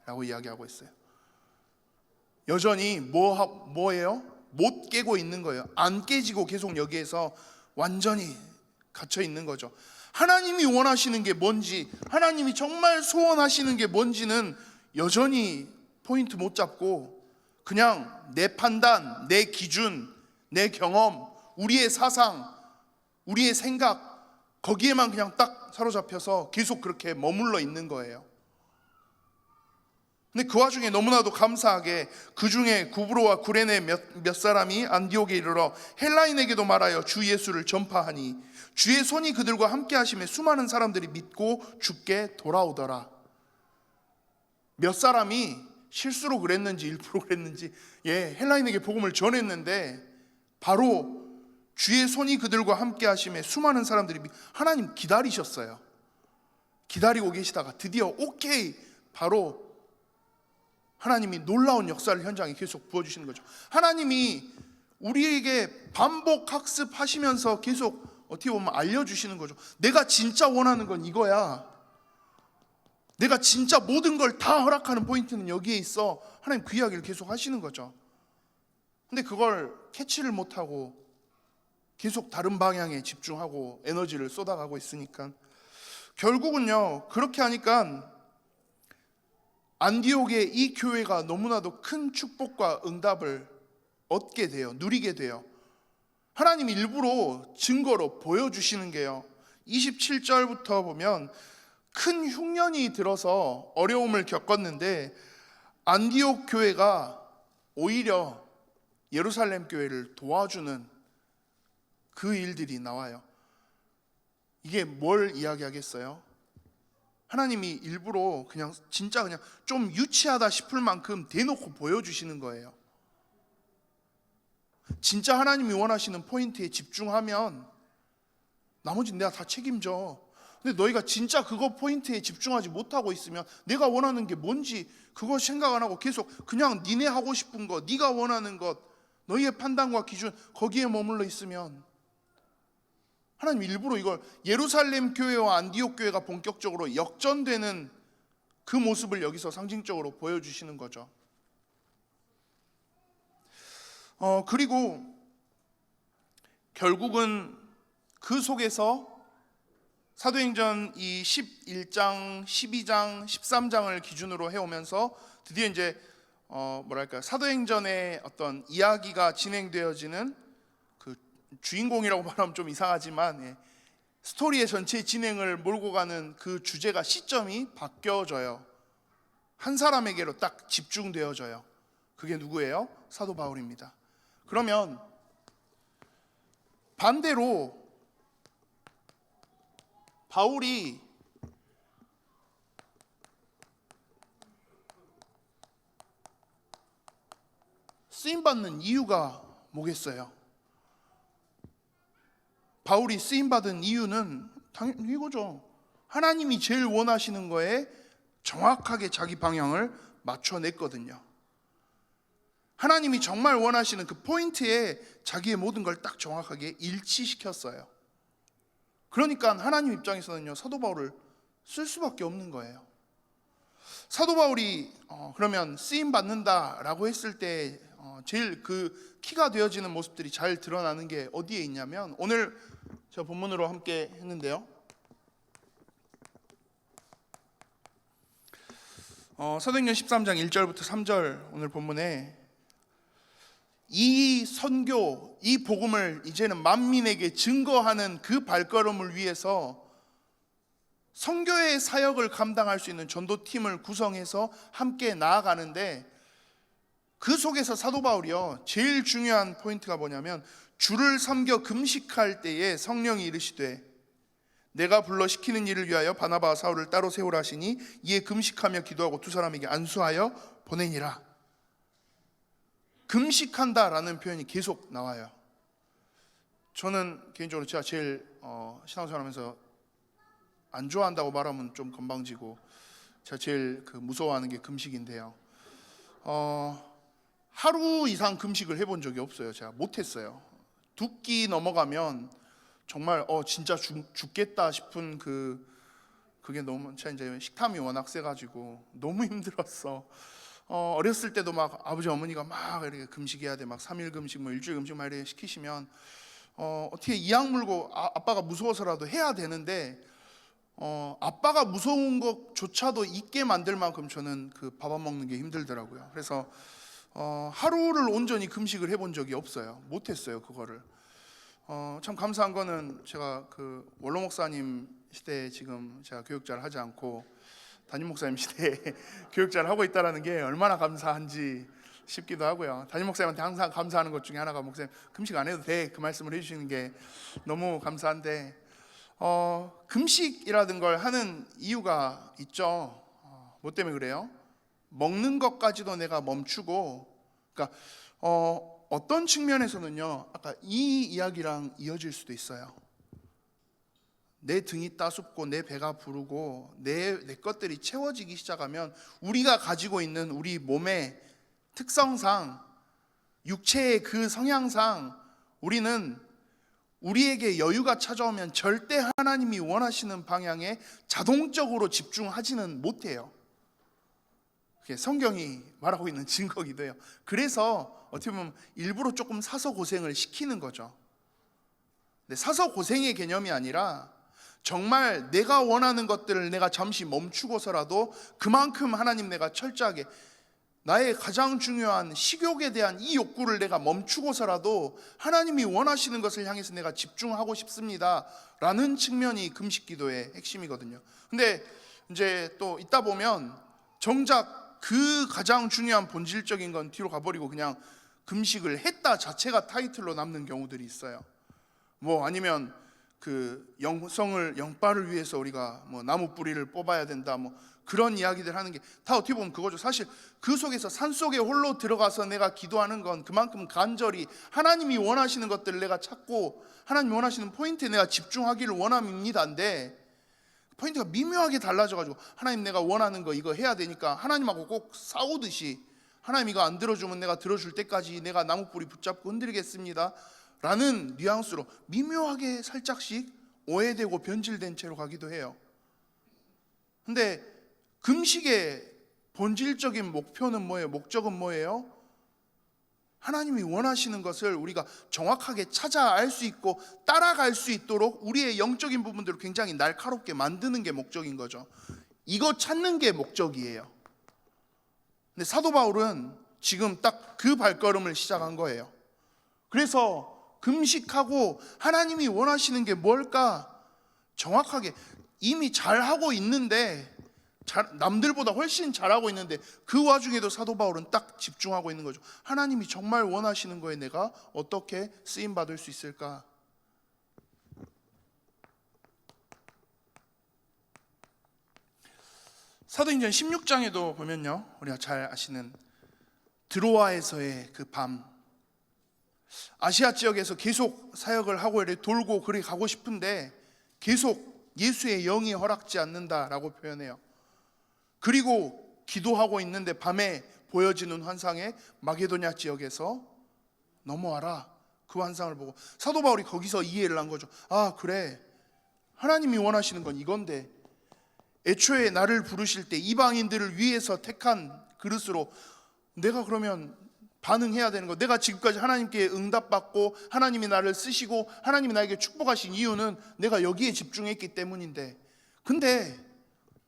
라고 이야기하고 있어요. 여전히 뭐예요? 못 깨고 있는 거예요. 안 깨지고 계속 여기에서 완전히 갇혀 있는 거죠. 하나님이 원하시는 게 뭔지, 하나님이 정말 소원하시는 게 뭔지는 여전히 포인트 못 잡고 그냥 내 판단, 내 기준, 내 경험, 우리의 사상, 우리의 생각, 거기에만 그냥 딱 사로잡혀서 계속 그렇게 머물러 있는 거예요. 근데 그 와중에 너무나도 감사하게 그 중에 구브로와 구레네 몇 사람이 안디옥에 이르러 헬라인에게도 말하여 주 예수를 전파하니 주의 손이 그들과 함께 하심에 수많은 사람들이 믿고 주께 돌아오더라. 몇 사람이 실수로 그랬는지 일부러 그랬는지 헬라인에게 복음을 전했는데 바로 주의 손이 그들과 함께 하심에 수많은 사람들이 하나님 기다리셨어요. 기다리고 계시다가 드디어 오케이, 바로 하나님이 놀라운 역사를 현장에 계속 부어주시는 거죠. 하나님이 우리에게 반복 학습하시면서 계속 어떻게 보면 알려주시는 거죠. 내가 진짜 원하는 건 이거야. 내가 진짜 모든 걸 다 허락하는 포인트는 여기에 있어. 하나님 그 이야기를 계속 하시는 거죠. 근데 그걸 캐치를 못하고 계속 다른 방향에 집중하고 에너지를 쏟아가고 있으니까 결국은요, 그렇게 하니까 안디옥의 이 교회가 너무나도 큰 축복과 응답을 얻게 돼요. 누리게 돼요. 하나님이 일부러 증거로 보여주시는 게요, 27절부터 보면 큰 흉년이 들어서 어려움을 겪었는데 안디옥 교회가 오히려 예루살렘 교회를 도와주는 그 일들이 나와요. 이게 뭘 이야기하겠어요? 하나님이 일부러 그냥 진짜 그냥 좀 유치하다 싶을 만큼 대놓고 보여주시는 거예요. 진짜 하나님이 원하시는 포인트에 집중하면 나머지는 내가 다 책임져. 근데 너희가 진짜 그거 포인트에 집중하지 못하고 있으면 내가 원하는 게 뭔지 그거 생각 안 하고 계속 그냥 니네 하고 싶은 것, 네가 원하는 것, 너희의 판단과 기준 거기에 머물러 있으면 하나님 일부러 이걸 예루살렘 교회와 안디옥 교회가 본격적으로 역전되는 그 모습을 여기서 상징적으로 보여주시는 거죠. 그리고 결국은 그 속에서 사도행전 이 11장, 12장, 13장을 기준으로 해오면서 드디어 이제 사도행전의 어떤 이야기가 진행되어지는 그 주인공이라고 말하면 좀 이상하지만 스토리의 전체 진행을 몰고 가는 그 주제가 시점이 바뀌어져요. 한 사람에게로 딱 집중되어져요. 그게 누구예요? 사도 바울입니다. 그러면 반대로 바울이 쓰임받는 이유가 뭐겠어요? 바울이 쓰임받은 이유는 당연히 이거죠. 하나님이 제일 원하시는 거에 정확하게 자기 방향을 맞춰냈거든요. 하나님이 정말 원하시는 그 포인트에 자기의 모든 걸 딱 정확하게 일치시켰어요. 그러니까 하나님 입장에서는요, 사도 바울을 쓸 수밖에 없는 거예요. 사도 바울이 그러면 쓰임 받는다라고 했을 때 제일 그 키가 되어지는 모습들이 잘 드러나는 게 어디에 있냐면, 오늘 제가 본문으로 함께 했는데요, 사도행전 13장 1절부터 3절 오늘 본문에 이 선교, 이 복음을 이제는 만민에게 증거하는 그 발걸음을 위해서 선교의 사역을 감당할 수 있는 전도팀을 구성해서 함께 나아가는데, 그 속에서 사도 바울이요, 제일 중요한 포인트가 뭐냐면, 주를 섬겨 금식할 때에 성령이 이르시되 내가 불러 시키는 일을 위하여 바나바와 사울을 따로 세우라 하시니 이에 금식하며 기도하고 두 사람에게 안수하여 보내니라. 금식한다라는 표현이 계속 나와요. 저는 개인적으로 제가 제일 신앙생활하면서 안 좋아한다고 말하면 좀 건방지고 제가 제일 무서워하는 게 금식인데요. 하루 이상 금식을 해본 적이 없어요. 제가 못했어요. 2끼 넘어가면 정말 진짜 죽겠다 싶은 그게 너무, 제가 이제 식탐이 워낙 세가지고 너무 힘들었어. 어렸을 때도 막 아버지 어머니가 막 이렇게 금식해야 돼, 막 3일 금식, 뭐 일주일 금식 막 이렇게 시키시면 어떻게 이악 물고 아빠가 무서워서라도 해야 되는데, 아빠가 무서운 것조차도 있게 만들 만큼 저는 그 밥 안 먹는 게 힘들더라고요. 그래서 하루를 온전히 금식을 해본 적이 없어요. 못했어요, 그거를. 참 감사한 거는 제가 그 원로 목사님 시대에 지금 제가 교육자를 하지 않고 담임 목사님 시대에 교육자를 하고 있다는 게 얼마나 감사한지 싶기도 하고요. 담임 목사님한테 항상 감사하는 것 중에 하나가, 목사님 금식 안 해도 돼, 그 말씀을 해주시는 게 너무 감사한데, 금식이라는 걸 하는 이유가 있죠. 뭐 때문에 그래요? 먹는 것까지도 내가 멈추고, 그러니까 어떤 측면에서는요, 아까 이 이야기랑 이어질 수도 있어요. 내 등이 따숩고 내 배가 부르고 내 것들이 채워지기 시작하면 우리가 가지고 있는 우리 몸의 특성상, 육체의 그 성향상 우리는 우리에게 여유가 찾아오면 절대 하나님이 원하시는 방향에 자동적으로 집중하지는 못해요. 그게 성경이 말하고 있는 증거이기도 해요. 그래서 어떻게 보면 일부러 조금 사서 고생을 시키는 거죠. 근데 사서 고생의 개념이 아니라 정말 내가 원하는 것들을 내가 잠시 멈추고서라도 그만큼 하나님, 내가 철저하게 나의 가장 중요한 식욕에 대한 이 욕구를 내가 멈추고서라도 하나님이 원하시는 것을 향해서 내가 집중하고 싶습니다 라는 측면이 금식 기도의 핵심이거든요. 근데 이제 또 있다 보면 정작 그 가장 중요한 본질적인 건 뒤로 가버리고 그냥 금식을 했다 자체가 타이틀로 남는 경우들이 있어요. 뭐 아니면 그 영빨을 위해서 우리가 뭐 나무 뿌리를 뽑아야 된다, 뭐 그런 이야기들 하는 게 다 어떻게 보면 그거죠. 사실 그 속에서 산속에 홀로 들어가서 내가 기도하는 건 그만큼 간절히 하나님이 원하시는 것들을 내가 찾고 하나님이 원하시는 포인트에 내가 집중하기를 원함입니다인데, 포인트가 미묘하게 달라져가지고 하나님 내가 원하는 거 이거 해야 되니까 하나님하고 꼭 싸우듯이, 하나님 이거 안 들어주면 내가 들어줄 때까지 내가 나무뿌리 붙잡고 흔들겠습니다 라는 뉘앙스로 미묘하게 살짝씩 오해되고 변질된 채로 가기도 해요. 근데 금식의 본질적인 목표는 뭐예요? 목적은 뭐예요? 하나님이 원하시는 것을 우리가 정확하게 찾아 알 수 있고 따라갈 수 있도록 우리의 영적인 부분들을 굉장히 날카롭게 만드는 게 목적인 거죠. 이거 찾는 게 목적이에요. 근데 사도 바울은 지금 딱 그 발걸음을 시작한 거예요. 그래서 금식하고 하나님이 원하시는 게 뭘까 정확하게 이미 잘하고 있는데, 남들보다 훨씬 잘하고 있는데 그 와중에도 사도 바울은 딱 집중하고 있는 거죠. 하나님이 정말 원하시는 거에 내가 어떻게 쓰임 받을 수 있을까? 사도행전 16장에도 보면요, 우리가 잘 아시는 드로아에서의 그 밤, 아시아 지역에서 계속 사역을 하고 이렇게 돌고 그렇게 가고 싶은데 계속 예수의 영이 허락지 않는다라고 표현해요. 그리고 기도하고 있는데 밤에 보여지는 환상에 마게도냐 지역에서 넘어와라, 그 환상을 보고 사도 바울이 거기서 이해를 한 거죠. 아, 그래, 하나님이 원하시는 건 이건데, 애초에 나를 부르실 때 이방인들을 위해서 택한 그릇으로 내가 그러면 반응해야 되는 거. 내가 지금까지 하나님께 응답받고 하나님이 나를 쓰시고 하나님이 나에게 축복하신 이유는 내가 여기에 집중했기 때문인데, 근데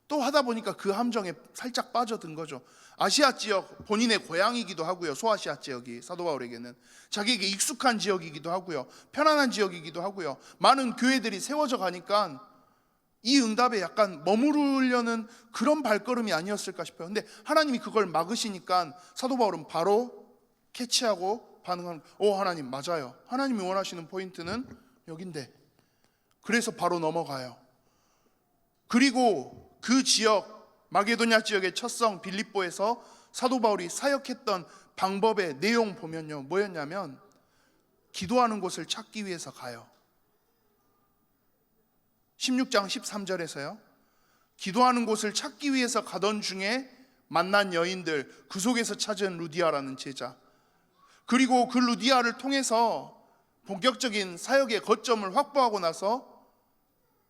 또 하다 보니까 그 함정에 살짝 빠져든 거죠. 아시아 지역, 본인의 고향이기도 하고요, 소아시아 지역이 사도 바울에게는 자기에게 익숙한 지역이기도 하고요, 편안한 지역이기도 하고요, 많은 교회들이 세워져 가니까 이 응답에 약간 머무르려는 그런 발걸음이 아니었을까 싶어요. 근데 하나님이 그걸 막으시니까 사도 바울은 바로 캐치하고 반응하는, 하나님 맞아요, 하나님이 원하시는 포인트는 여긴데, 그래서 바로 넘어가요. 그리고 그 지역, 마게도냐 지역의 첫 성 빌립보에서 사도 바울이 사역했던 방법의 내용 보면요, 뭐였냐면 기도하는 곳을 찾기 위해서 가요. 16장 13절에서요, 기도하는 곳을 찾기 위해서 가던 중에 만난 여인들, 그 속에서 찾은 루디아라는 제자, 그리고 그 루디아를 통해서 본격적인 사역의 거점을 확보하고 나서,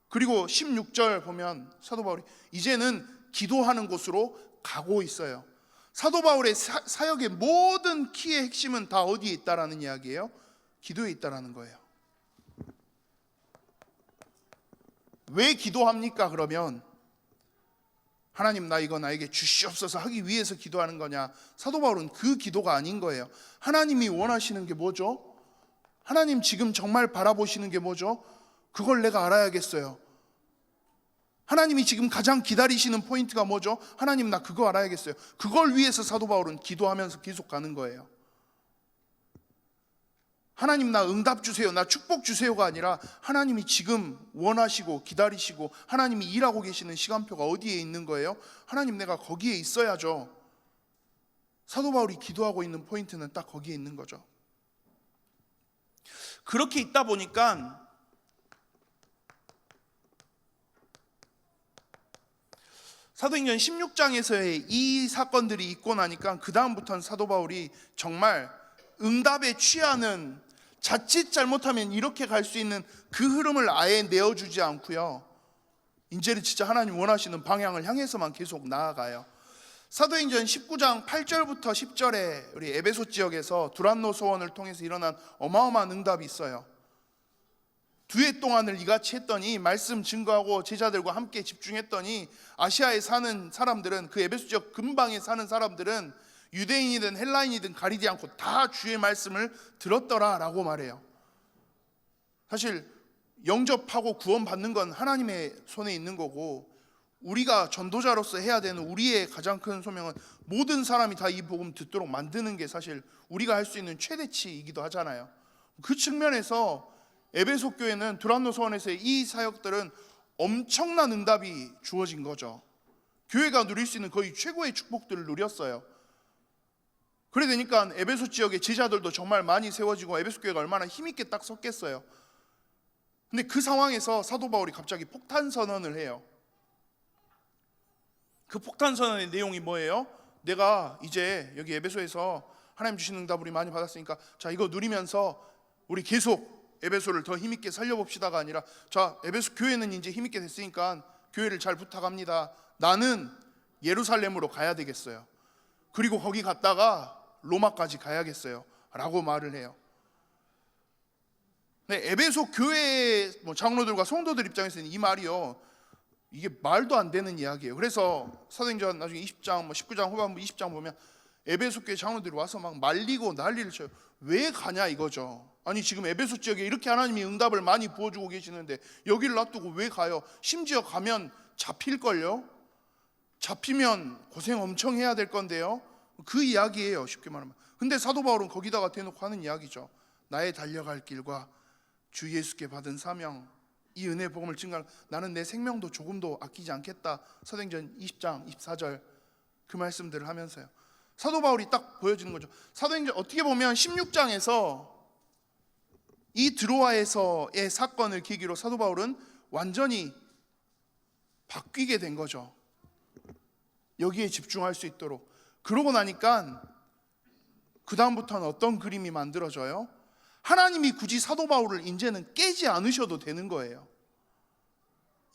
그리고 16절 보면 사도 바울이 이제는 기도하는 곳으로 가고 있어요. 사도 바울의 사역의 모든 키의 핵심은 다 어디에 있다라는 이야기예요? 기도에 있다라는 거예요. 왜 기도합니까? 그러면 하나님, 나 이거 나에게 주시옵소서 하기 위해서 기도하는 거냐? 사도 바울은 그 기도가 아닌 거예요. 하나님이 원하시는 게 뭐죠? 하나님 지금 정말 바라보시는 게 뭐죠? 그걸 내가 알아야겠어요. 하나님이 지금 가장 기다리시는 포인트가 뭐죠? 하나님, 나 그거 알아야겠어요. 그걸 위해서 사도 바울은 기도하면서 계속 가는 거예요. 하나님, 나 응답 주세요, 나 축복 주세요가 아니라 하나님이 지금 원하시고 기다리시고 하나님이 일하고 계시는 시간표가 어디에 있는 거예요? 하나님, 내가 거기에 있어야죠. 사도 바울이 기도하고 있는 포인트는 딱 거기에 있는 거죠. 그렇게 있다 보니까 사도행전 16장에서의 이 사건들이 있고 나니까 그 다음부터는 사도 바울이 정말 응답에 취하는, 자칫 잘못하면 이렇게 갈 수 있는 그 흐름을 아예 내어주지 않고요, 이제는 진짜 하나님 원하시는 방향을 향해서만 계속 나아가요. 사도행전 19장 8절부터 10절에 우리 에베소 지역에서 두란노 소원을 통해서 일어난 어마어마한 응답이 있어요. 2해 동안을 이같이 했더니, 말씀 증거하고 제자들과 함께 집중했더니 아시아에 사는 사람들은, 그 에베소 지역 근방에 사는 사람들은 유대인이든 헬라인이든 가리지 않고 다 주의 말씀을 들었더라라고 말해요. 사실 영접하고 구원받는 건 하나님의 손에 있는 거고, 우리가 전도자로서 해야 되는 우리의 가장 큰 소명은 모든 사람이 다 이 복음 듣도록 만드는 게 사실 우리가 할 수 있는 최대치이기도 하잖아요. 그 측면에서 에베소 교회는 두란노 소원에서의 이 사역들은 엄청난 응답이 주어진 거죠. 교회가 누릴 수 있는 거의 최고의 축복들을 누렸어요. 그래 되니까 에베소 지역의 제자들도 정말 많이 세워지고 에베소 교회가 얼마나 힘있게 딱 섰겠어요. 근데 그 상황에서 사도 바울이 갑자기 폭탄 선언을 해요. 그 폭탄 선언의 내용이 뭐예요? 내가 이제 여기 에베소에서 하나님 주시는 응답 우리 많이 받았으니까, 자, 이거 누리면서 우리 계속 에베소를 더 힘있게 살려봅시다가 아니라, 자, 에베소 교회는 이제 힘있게 됐으니까 교회를 잘 부탁합니다. 나는 예루살렘으로 가야 되겠어요. 그리고 거기 갔다가 로마까지 가야겠어요 라고 말을 해요. 네, 에베소 교회 장로들과 성도들 입장에서는 이 말이요, 이게 말도 안 되는 이야기예요. 그래서 사도행전 나중에 20장 19장 후반부 20장 보면 에베소 교회 장로들이 와서 막 말리고 난리를 쳐요. 왜 가냐 이거죠. 아니 지금 에베소 지역에 이렇게 하나님이 응답을 많이 부어주고 계시는데 여기를 놔두고 왜 가요? 심지어 가면 잡힐걸요? 잡히면 고생 엄청 해야 될 건데요. 그 이야기예요, 쉽게 말하면. 근데 사도 바울은 거기다가 대놓고 하는 이야기죠. 나의 달려갈 길과 주 예수께 받은 사명, 이 은혜 복음을 증가하는, 나는 내 생명도 조금도 아끼지 않겠다. 사도행전 20장 24절 그 말씀들을 하면서요. 사도 바울이 딱 보여주는 거죠. 사도행전 어떻게 보면 16장에서 이 드로아에서의 사건을 계기로 사도 바울은 완전히 바뀌게 된 거죠. 여기에 집중할 수 있도록. 그러고 나니까 그 다음부터는 어떤 그림이 만들어져요? 하나님이 굳이 사도 바울을 이제는 깨지 않으셔도 되는 거예요.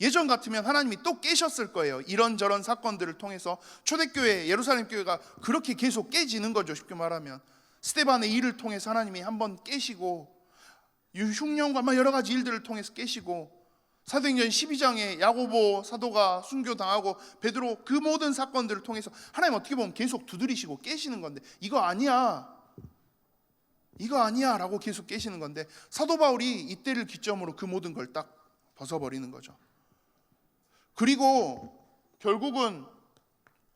예전 같으면 하나님이 또 깨셨을 거예요. 이런저런 사건들을 통해서 초대교회, 예루살렘 교회가 그렇게 계속 깨지는 거죠. 쉽게 말하면 스데반의 일을 통해서 하나님이 한번 깨시고, 흉년과 막 여러 가지 일들을 통해서 깨시고, 사도행전 12장에 야고보 사도가 순교당하고 베드로, 그 모든 사건들을 통해서 하나님 어떻게 보면 계속 두드리시고 깨시는 건데, 이거 아니야 라고 계속 깨시는 건데, 사도 바울이 이때를 기점으로 그 모든 걸 딱 벗어버리는 거죠. 그리고 결국은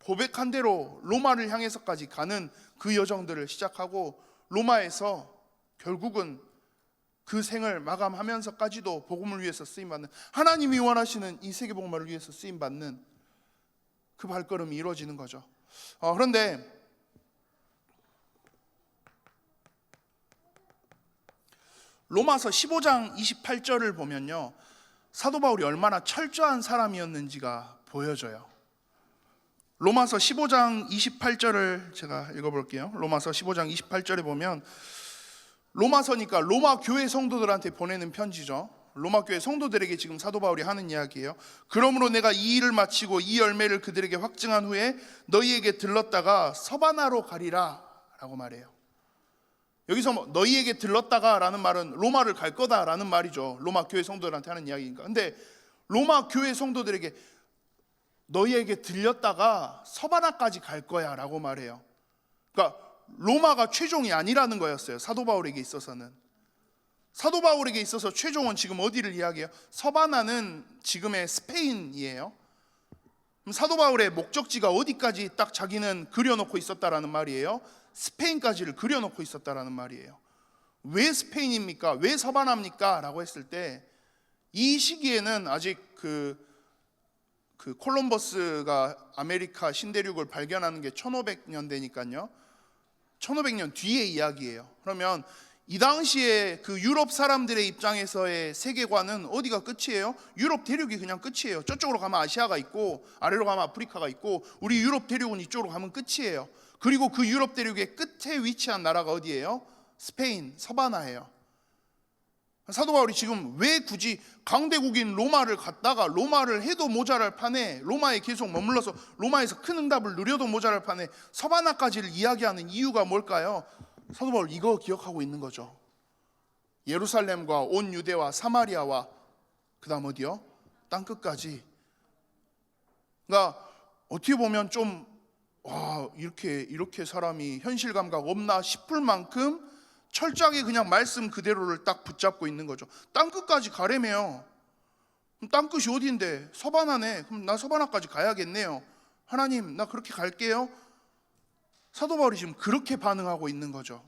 고백한 대로 로마를 향해서까지 가는 그 여정들을 시작하고, 로마에서 결국은 그 생을 마감하면서까지도 복음을 위해서 쓰임받는, 하나님이 원하시는 이 세계복음화를 위해서 쓰임받는 그 발걸음이 이루어지는 거죠. 그런데 로마서 15장 28절을 보면요, 사도 바울이 얼마나 철저한 사람이었는지가 보여져요. 로마서 15장 28절을 제가 읽어볼게요. 로마서 15장 28절에 보면, 로마서니까 로마 교회 성도들한테 보내는 편지죠. 로마 교회 성도들에게 지금 사도 바울이 하는 이야기예요. 그러므로 내가 이 일을 마치고 이 열매를 그들에게 확증한 후에 너희에게 들렀다가 서바나로 가리라 라고 말해요. 여기서 너희에게 들렀다가 라는 말은 로마를 갈 거다라는 말이죠. 로마 교회 성도들한테 하는 이야기니까. 근데 로마 교회 성도들에게 너희에게 들렸다가 서바나까지 갈 거야 라고 말해요. 그러니까 로마가 최종이 아니라는 거였어요. 사도 바울에게 있어서는. 사도 바울에게 있어서 최종은 지금 어디를 이야기해요? 서바나는 지금의 스페인이에요. 그럼 사도 바울의 목적지가 어디까지 딱 자기는 그려놓고 있었다라는 말이에요? 스페인까지를 그려놓고 있었다라는 말이에요. 왜 스페인입니까? 왜 서바나입니까? 라고 했을 때, 이 시기에는 아직 그 콜럼버스가 아메리카 신대륙을 발견하는 게 1500년대니까요 1500년 뒤의 이야기예요. 그러면 이 당시에 그 유럽 사람들의 입장에서의 세계관은 어디가 끝이에요? 유럽 대륙이 그냥 끝이에요. 저쪽으로 가면 아시아가 있고, 아래로 가면 아프리카가 있고, 우리 유럽 대륙은 이쪽으로 가면 끝이에요. 그리고 그 유럽 대륙의 끝에 위치한 나라가 어디예요? 스페인, 서바나예요. 사도 바울이 지금 왜 굳이 강대국인 로마를 갔다가, 로마를 해도 모자랄 판에 로마에 계속 머물러서 로마에서 큰 응답을 누려도 모자랄 판에 서바나까지를 이야기하는 이유가 뭘까요? 사도 바울 이거 기억하고 있는 거죠. 예루살렘과 온 유대와 사마리아와 그 다음 어디요? 땅끝까지. 그러니까 어떻게 보면 좀 이렇게 사람이 현실 감각 없나 싶을 만큼 철저하게 그냥 말씀 그대로를 딱 붙잡고 있는 거죠. 땅끝까지 가래매요. 그럼 땅끝이 어디인데? 서바나네. 그럼 나 서바나까지 가야겠네요. 하나님, 나 그렇게 갈게요. 사도 바울이 지금 그렇게 반응하고 있는 거죠.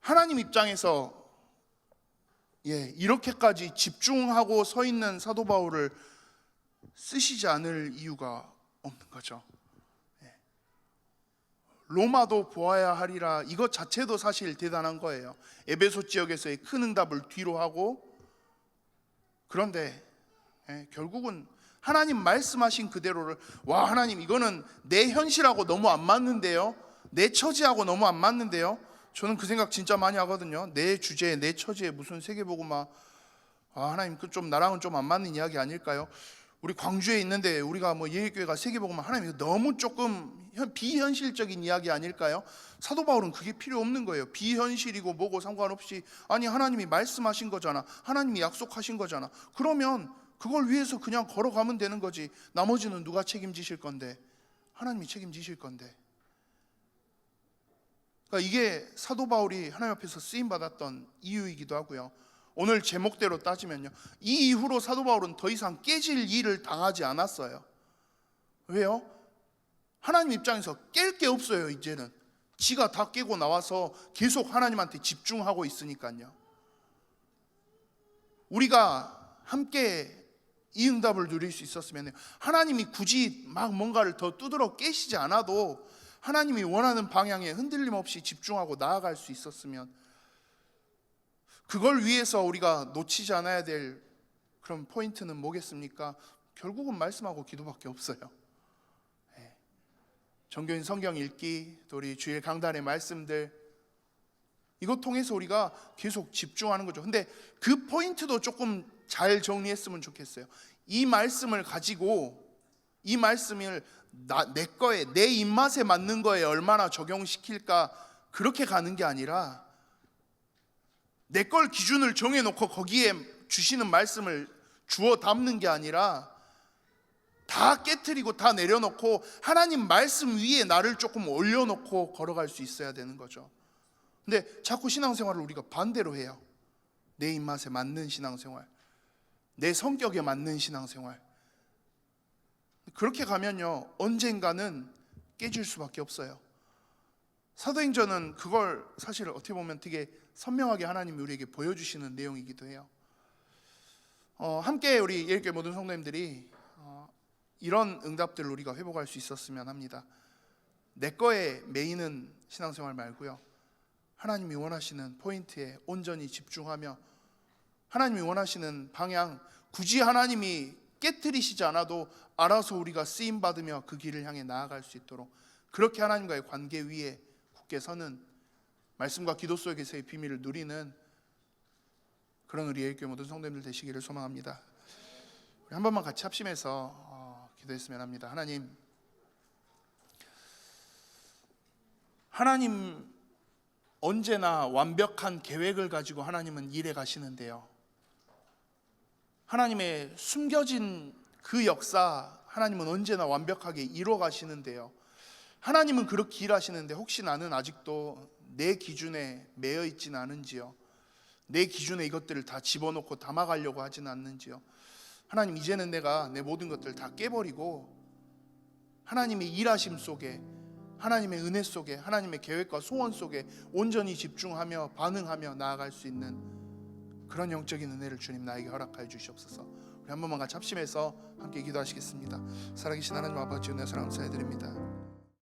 하나님 입장에서 이렇게까지 집중하고 서 있는 사도 바울을 쓰시지 않을 이유가 없는 거죠. 로마도 보아야 하리라, 이것 자체도 사실 대단한 거예요. 에베소 지역에서의 큰 응답을 뒤로 하고, 그런데 결국은 하나님 말씀하신 그대로를, 하나님 이거는 내 현실하고 너무 안 맞는데요, 내 처지하고 너무 안 맞는데요. 저는 그 생각 진짜 많이 하거든요. 내 주제에, 내 처지에 무슨 세계복음화, 하나님 그 좀 나랑은 좀 안 맞는 이야기 아닐까요? 우리 광주에 있는데 우리가 예일교회가 세계복음화, 하나님 이거 너무 조금 비현실적인 이야기 아닐까요? 사도 바울은 그게 필요 없는 거예요. 비현실이고 뭐고 상관없이, 아니 하나님이 말씀하신 거잖아, 하나님이 약속하신 거잖아. 그러면 그걸 위해서 그냥 걸어가면 되는 거지. 나머지는 누가 책임지실 건데? 하나님이 책임지실 건데. 그러니까 이게 사도 바울이 하나님 앞에서 쓰임 받았던 이유이기도 하고요. 오늘 제목대로 따지면요, 이 이후로 사도 바울은 더 이상 깨질 일을 당하지 않았어요. 왜요? 하나님 입장에서 깰 게 없어요. 이제는 지가 다 깨고 나와서 계속 하나님한테 집중하고 있으니까요. 우리가 함께 이 응답을 누릴 수 있었으면, 하나님이 굳이 막 뭔가를 더 두드러 깨시지 않아도 하나님이 원하는 방향에 흔들림 없이 집중하고 나아갈 수 있었으면, 그걸 위해서 우리가 놓치지 않아야 될 그런 포인트는 뭐겠습니까? 결국은 말씀하고 기도밖에 없어요. 정교인 성경 읽기, 또 우리 주일 강단의 말씀들, 이것 통해서 우리가 계속 집중하는 거죠. 근데 그 포인트도 조금 잘 정리했으면 좋겠어요. 이 말씀을 가지고, 이 말씀을 내 거에, 내 입맛에 맞는 거에 얼마나 적용시킬까, 그렇게 가는 게 아니라 내 걸 기준을 정해놓고 거기에 주시는 말씀을 주워 담는 게 아니라 다 깨트리고 다 내려놓고 하나님 말씀 위에 나를 조금 올려놓고 걸어갈 수 있어야 되는 거죠. 근데 자꾸 신앙생활을 우리가 반대로 해요. 내 입맛에 맞는 신앙생활, 내 성격에 맞는 신앙생활. 그렇게 가면요, 언젠가는 깨질 수밖에 없어요. 사도행전은 그걸 사실 어떻게 보면 되게 선명하게 하나님이 우리에게 보여주시는 내용이기도 해요. 함께 우리 예일교회 모든 성도님들이 이런 응답들을 우리가 회복할 수 있었으면 합니다. 내 거에 메이는 신앙생활 말고요, 하나님이 원하시는 포인트에 온전히 집중하며 하나님이 원하시는 방향, 굳이 하나님이 깨트리시지 않아도 알아서 우리가 쓰임받으며 그 길을 향해 나아갈 수 있도록, 그렇게 하나님과의 관계 위에 굳게 서는, 말씀과 기도 속에서의 비밀을 누리는 그런 우리 예일교회 모든 성도님들 되시기를 소망합니다. 우리 한 번만 같이 합심해서 기도했으면 합니다. 하나님 언제나 완벽한 계획을 가지고 하나님은 일해 가시는데요, 하나님의 숨겨진 그 역사, 하나님은 언제나 완벽하게 이루어 가시는데요, 하나님은 그렇게 일하시는데 혹시 나는 아직도 내 기준에 매여 있지는 않은지요? 내 기준에 이것들을 다 집어넣고 담아가려고 하지는 않는지요? 하나님, 이제는 내가 내 모든 것들을 다 깨버리고 하나님의 일하심 속에, 하나님의 은혜 속에, 하나님의 계획과 소원 속에 온전히 집중하며 반응하며 나아갈 수 있는 그런 영적인 은혜를 주님 나에게 허락하여 주시옵소서. 우리 한 번만 같이 합심해서 함께 기도하시겠습니다. 살아계신 하나님 아버지, 은혜 사랑 감사해드립니다.